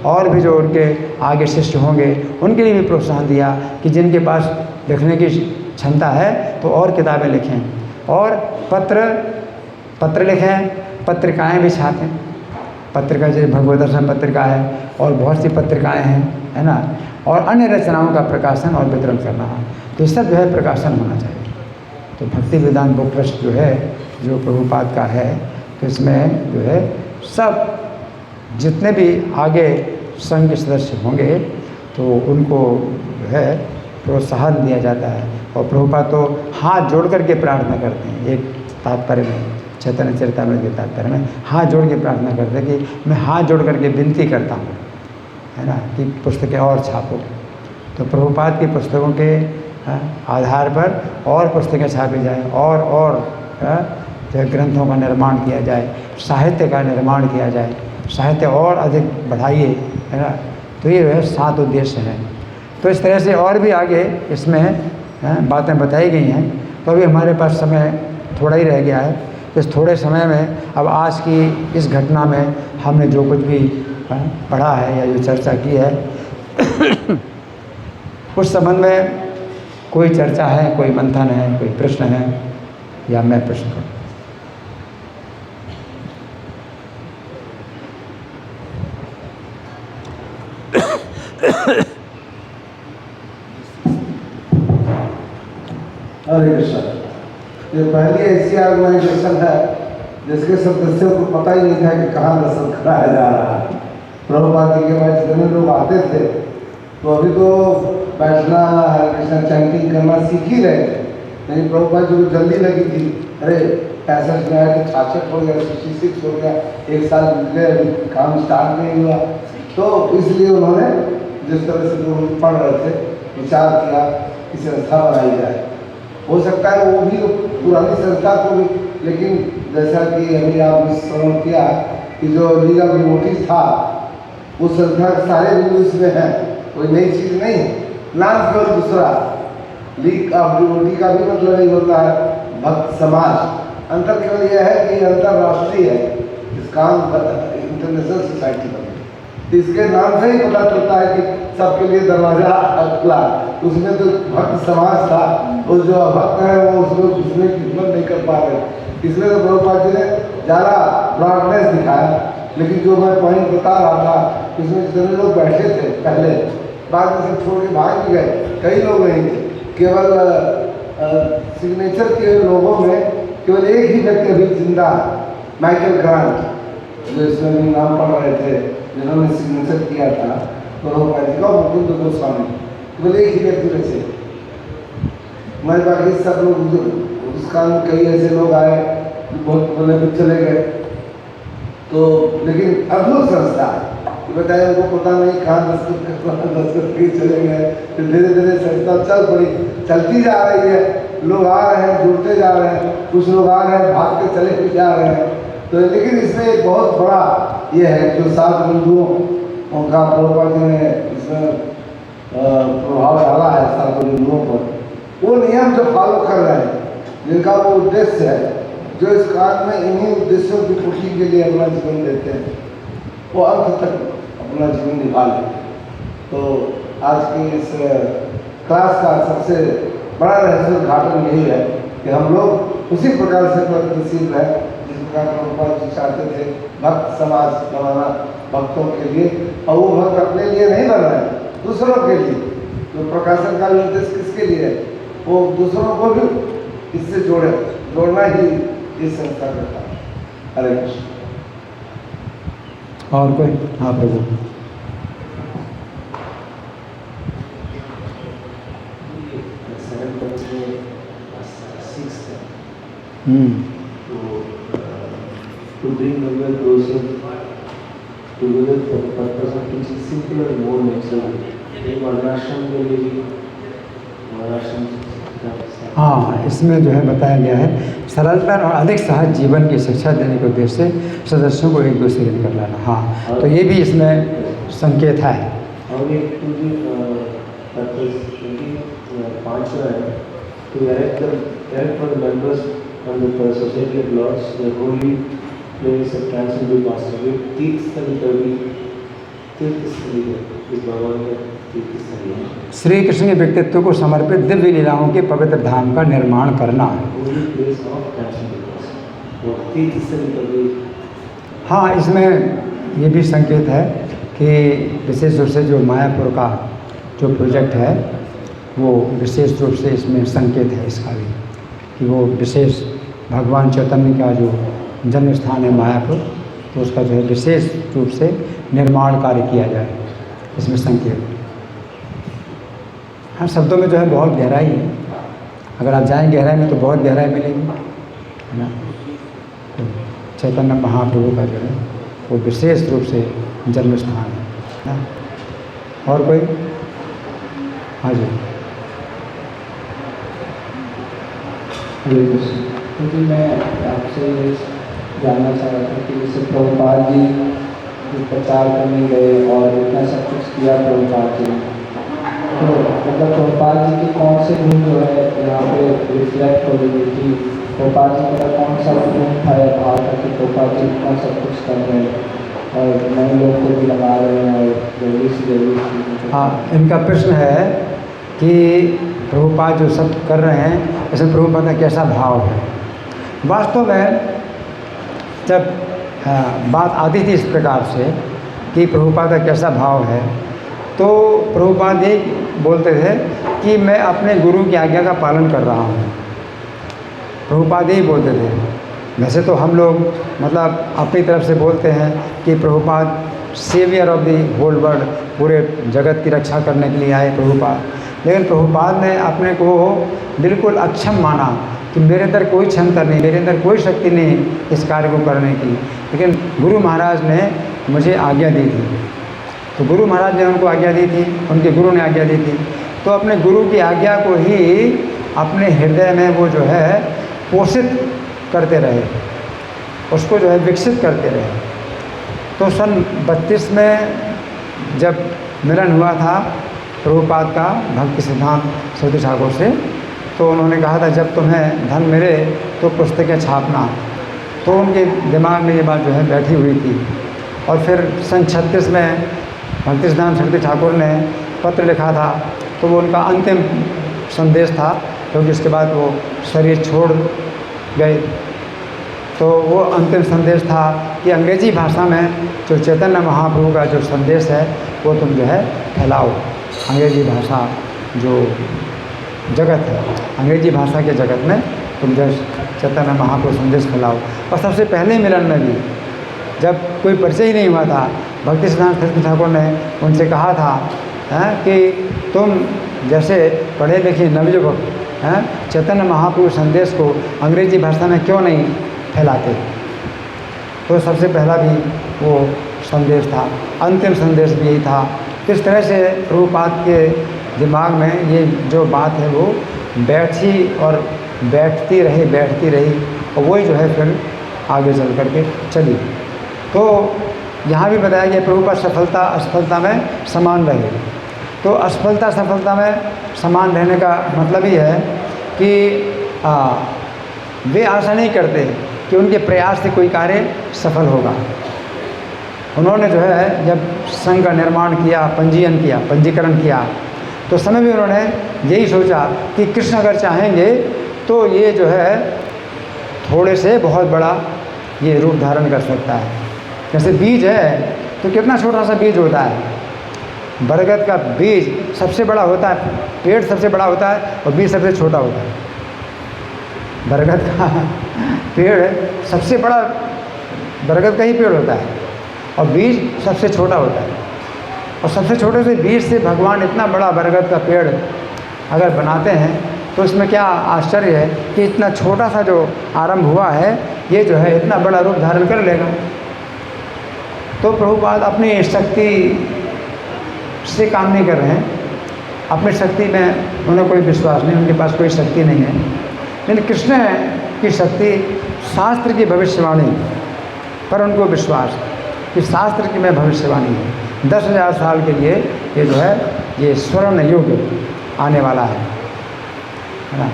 और भी जो उनके आगे शिष्य होंगे उनके लिए भी प्रोत्साहन दिया कि जिनके पास लिखने की क्षमता है तो और किताबें लिखें और पत्र लिखें, पत्रिकाएं भी छापें, पत्रिका जैसे भगवत दर्शन पत्रिका है और बहुत सी पत्रिकाएं हैं, है ना, और अन्य रचनाओं का प्रकाशन और वितरण करना है। तो ये सब जो है प्रकाशन होना चाहिए। तो भक्ति वेदांत बुक ट्रस्ट जो है, जो प्रभुपाद का है, तो इसमें जो है सब जितने भी आगे संघ के सदस्य होंगे तो उनको जो है प्रोत्साहन दिया जाता है। और प्रभुपाद तो हाथ जोड़ करके प्रार्थना करते हैं। एक तात्पर्य में, चैतन्य चरितामृत के तात्पर्य में हाथ जोड़ के प्रार्थना करते हैं कि मैं हाथ जोड़ करके विनती करता हूँ, है ना, कि पुस्तकें और छापो। तो प्रभुपाद की पुस्तकों के आधार पर और पुस्तकें छापी जाए और जो है ग्रंथों का निर्माण किया जाए, साहित्य का निर्माण किया जाए, साहित्य और अधिक बढ़ाइए, है ना। तो ये जो है 7 उद्देश्य हैं। तो इस तरह से और भी आगे इसमें बातें बताई गई हैं। तो अभी हमारे पास समय थोड़ा ही रह गया है। इस थोड़े समय में अब आज की इस घटना में हमने जो कुछ भी पढ़ा है या जो चर्चा की है उस संबंध में कोई चर्चा है, कोई मंथन है, कोई प्रश्न है, या मैं प्रश्न करूँ? हरे कृष्ण। ये पहली ऐसी ऑर्गेनाइजेशन है जिसके सदस्यों को पता ही नहीं था कि कहाँ दर्शन कराया जा रहा है। प्रभुपाद जी के पास जितने लोग आते थे तो अभी तो बैठना, हरे कृष्ण चैंटिंग करना सीख ही रहे थे, लेकिन प्रभुपाद जी को जल्दी लगी थी। अरे ऐसा सुना है कि 66 हो गया, 66 हो गया, 1 साल बीत गए, अभी काम स्टार्ट नहीं हुआ। तो इसलिए उन्होंने जिस तरह से जो पढ़ रहे थे विचार किया कि संस्था बनाई जाए। हो सकता है वो भी पुरानी संस्था को भी, लेकिन जैसा कि अभी आपने श्रवण किया कि जो लीग ऑफ डिवोटीज था उस संस्था के सारे गुरु इसमें हैं, कोई नई चीज़ नहीं है। नाम केवल दूसरा, लीग ऑफ डिवोटी का भी मतलब नहीं होता है भक्त समाज। अंतर केवल यह है कि अंतर्राष्ट्रीय है, इसका इंटरनेशनल सोसाइटी बनी। इसके नाम से ही पता चलता है कि सबके लिए दरवाजा खुला। उसमें तो भक्त समाज था, और जो अभक्त है वो उसमें खिदमत नहीं कर पा रहे। इसलिए तो प्रभुपाद जी ने ज़्यादा ब्रॉडनेस दिखाया। लेकिन जो मैं पॉइंट बता रहा था, इसमें जितने लोग बैठे थे पहले, बाद में से छोड़ के भाग भी गए, कई लोग नहीं थे। केवल सिग्नेचर के लोगों में केवल एक ही व्यक्ति अभी जिंदा, माइकल ग्रांट, जो इसमें भी नाम पढ़ रहे थे, जिन्होंने सिग्नेचर किया था प्रभुपाद जी का, मुकुंद गोस्वामी, केवल एक ही व्यक्ति बचे। मैं बाकी सब लोग उस काम में कई ऐसे लोग आए बहुत बोले फिर चले गए। तो लेकिन अद्भुत संस्था बताया, उनको पता नहीं कहाँ दस्तखत के चले गए। फिर धीरे धीरे संस्था चल पड़ी, चलती जा रही है, लोग आ रहे हैं, जुड़ते जा रहे हैं, कुछ लोग आ रहे हैं, भाग के चले भी जा रहे हैं। तो लेकिन इसमें एक बहुत बड़ा ये है जो 7 बिंदुओं उनका प्रभुपाद जी ने इसमें प्रभाव डाला है 7 बिंदुओं पर। वो नियम जो फॉलो कर रहे हैं, जिनका वो उद्देश्य है, जो इस काल में इन्हीं उद्देश्यों की पूर्ति के लिए अपना जीवन देते हैं, वो अंत तक अपना जीवन निभा लें। तो आज की इस क्लास का सबसे बड़ा रहस्य उद्घाटन यही है कि हम लोग उसी प्रकार से प्रगतिशील हैं जिस प्रकार प्रभुपाद जी चाहते थे भक्त समाज बनाना भक्तों के लिए। और वो भक्त अपने लिए नहीं बन रहे हैं, दूसरों के लिए। जो प्रकाशन का उद्देश्य किसके लिए है, वो दूसरों को भी इससे जोड़ना ही इस संस्था का काम है। हरे कृष्ण। और कोई? हाँ प्रभु। To bring Bhagavad closer together for the purpose of teaching simpler and more natural. एक वर्णाश्रम के लिए भी हाँ, इसमें जो है बताया गया है सरलता और अधिक सहज जीवन की शिक्षा देने के उद्देश्य से सदस्यों को एक दूसरे से कर लाना। हाँ, तो ये भी इसमें संकेत है। और एक पर्पस 5 है to erect for the members and the society at large the holy place of transcendental mastery तीर्थस्थली कभी तीर्थस्थली है, इस भगवान का तीर्थस्थली है। श्री कृष्ण के व्यक्तित्व को समर्पित दिव्य लीलाओं के पवित्र धाम का निर्माण करना है। होली प्लेस ऑफ ट्रांसेंडेंटल, वो तीर्थस्थली कभी। हाँ, इसमें ये भी संकेत है कि विशेष रूप से जो मायापुर का जो प्रोजेक्ट है वो विशेष रूप से इसमें संकेत है इसका भी, कि वो विशेष भगवान चैतन्य का जो जन्म स्थान है मायापुर, तो उसका जो है विशेष रूप से निर्माण कार्य किया जाए, इसमें संकेत। हाँ, शब्दों में जो है बहुत गहराई है, अगर आप जाएं गहराई में तो बहुत गहराई मिलेगी, है ना। तो चैतन्य महाप्रभु का जो है वो विशेष रूप से जन्म स्थान है ना। और कोई? हाँ जी। क्योंकि मैं आपसे जानना चाह रहा था कि जैसे प्रभुपाद जी प्रचार करने गए और इतना सब कुछ किया प्रभुपाद जी, तो मतलब प्रभुपाद जी के कौन से गुण जो है यहाँ पे रिफ्लेक्ट हो रही थी, प्रभुपाद जी का कौन सा गुण था या भाव था कि प्रभुपाद जी इतना सब कुछ कर रहे हैं और नए लोग को भी लगा रहे हैं और जल्दी से जल्दी। हाँ, इनका प्रश्न है कि प्रभुपाद जो सब कर रहे हैं इसमें प्रभुपाद का कैसा भाव है। वास्तव में जब बात आती थी इस प्रकार से कि प्रभुपाद का कैसा भाव है, तो प्रभुपाद ये बोलते थे कि मैं अपने गुरु की आज्ञा का पालन कर रहा हूँ। प्रभुपाद यही बोलते थे। वैसे तो हम लोग मतलब अपनी तरफ से बोलते हैं कि Prabhupada saviour of the whole world, पूरे जगत की रक्षा करने के लिए आए प्रभुपाद, लेकिन प्रभुपाद ने अपने को बिल्कुल अक्षम माना कि मेरे अंदर कोई क्षमता नहीं, मेरे अंदर कोई शक्ति नहीं इस कार्य को करने की, लेकिन गुरु महाराज ने मुझे आज्ञा दी थी। तो गुरु महाराज ने उनको आज्ञा दी थी, उनके गुरु ने आज्ञा दी थी, तो अपने गुरु की आज्ञा को ही अपने हृदय में वो जो है पोषित करते रहे, उसको जो है विकसित करते रहे। तो सन 32 में जब मिलन हुआ था प्रभुपाद का भक्ति सिद्धांत सरस्वती ठाकुर से, तो उन्होंने कहा था जब तुम्हें धन मिले तो पुस्तकें छापना। तो उनके दिमाग में ये बात जो है बैठी हुई थी। और फिर सन 36 में भक्ति सिद्धांत सरस्वती ठाकुर ने पत्र लिखा था, तो वो उनका अंतिम संदेश था, क्योंकि इसके बाद वो शरीर छोड़ गए। तो वो अंतिम संदेश था कि अंग्रेजी भाषा में जो चैतन्य महाप्रभु का जो संदेश है वो तुम जो है फैलाओ। अंग्रेजी भाषा जो जगत है, अंग्रेजी भाषा के जगत में तुम जो चैतन्य महाप्रभु संदेश फैलाओ। और सबसे पहले मिलन में भी जब कोई परिचय ही नहीं हुआ था, भक्ति सिद्धांत सरस्वती ठाकुर ने उनसे कहा था कि तुम जैसे पढ़े लिखे नवयुवक चैतन्य महाप्रभु संदेश को अंग्रेजी भाषा में क्यों नहीं फैलाते। तो सबसे पहला भी वो संदेश था, अंतिम संदेश भी यही था। किस तरह से प्रभुपाद के दिमाग में ये जो बात है वो बैठी और बैठती रही और वही जो है फिर आगे चल करके चली। तो यहाँ भी बताया गया प्रभुपाद सफलता असफलता में समान रहे। तो असफलता सफलता में समान रहने का मतलब ही है कि वे आशा नहीं करते कि उनके प्रयास से कोई कार्य सफल होगा। उन्होंने जो है जब संघ का निर्माण किया, पंजीकरण किया, तो समय भी उन्होंने यही सोचा कि कृष्ण अगर चाहेंगे तो ये जो है थोड़े से बहुत बड़ा ये रूप धारण कर सकता है। जैसे बीज है तो कितना छोटा सा बीज होता है, बरगद का बीज सबसे बड़ा होता है, पेड़ सबसे बड़ा होता है और बीज सबसे छोटा होता है। बरगद का पेड़ सबसे बड़ा बरगद का ही पेड़ होता है और बीज सबसे छोटा होता है। और सबसे छोटे से बीज से भगवान इतना बड़ा बरगद का पेड़ अगर बनाते हैं तो इसमें क्या आश्चर्य है कि इतना छोटा सा जो आरंभ हुआ है ये जो है इतना बड़ा रूप धारण कर लेगा। तो प्रभुपाद अपनी शक्ति से काम नहीं कर रहे हैं, अपनी शक्ति में उन्हें कोई विश्वास नहीं, उनके पास कोई शक्ति नहीं है। लेकिन कृष्ण की शक्ति शास्त्र की भविष्यवाणी पर उनको विश्वास कि शास्त्र की में भविष्यवाणी है। 10,000 साल के लिए ये जो है ये स्वर्ण युग आने वाला है ना।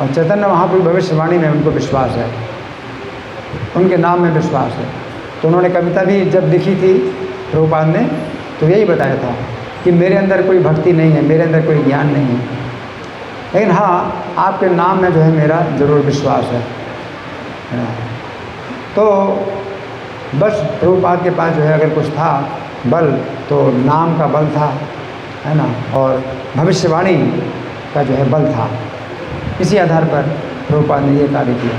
और चैतन्य महाप्रभु भविष्यवाणी में उनको विश्वास है, उनके नाम में विश्वास है। तो उन्होंने कविता भी जब लिखी थी प्रभुपाद ने तो यही बताया था कि मेरे अंदर कोई भक्ति नहीं है, मेरे अंदर कोई ज्ञान नहीं है, लेकिन हाँ आपके नाम में जो है मेरा ज़रूर विश्वास है ना। तो बस प्रभुपाद के पास जो है अगर कुछ था बल तो नाम का बल था, है ना, और भविष्यवाणी का जो है बल था। इसी आधार पर प्रभुपाद ने ये कार्य किया,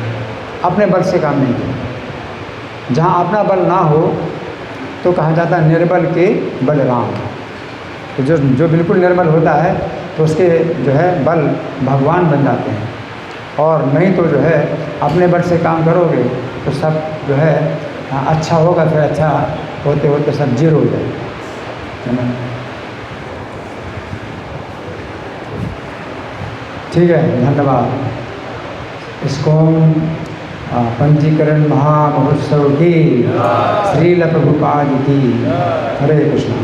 अपने बल से काम नहीं किया। जहाँ अपना बल ना हो तो कहा जाता है निर्बल के बलराम। तो जो बिल्कुल निर्बल होता है तो उसके जो है बल भगवान बन जाते हैं, और नहीं तो जो है अपने बल से काम करोगे तो सब जो है अच्छा होगा, फिर अच्छा होते होते सब जीरो हो जाएगा, है ना। ठीक है, धन्यवाद। इस्कॉन पंजीकरण महामहोत्सव की श्रील प्रभुपाद की हरे कृष्णा।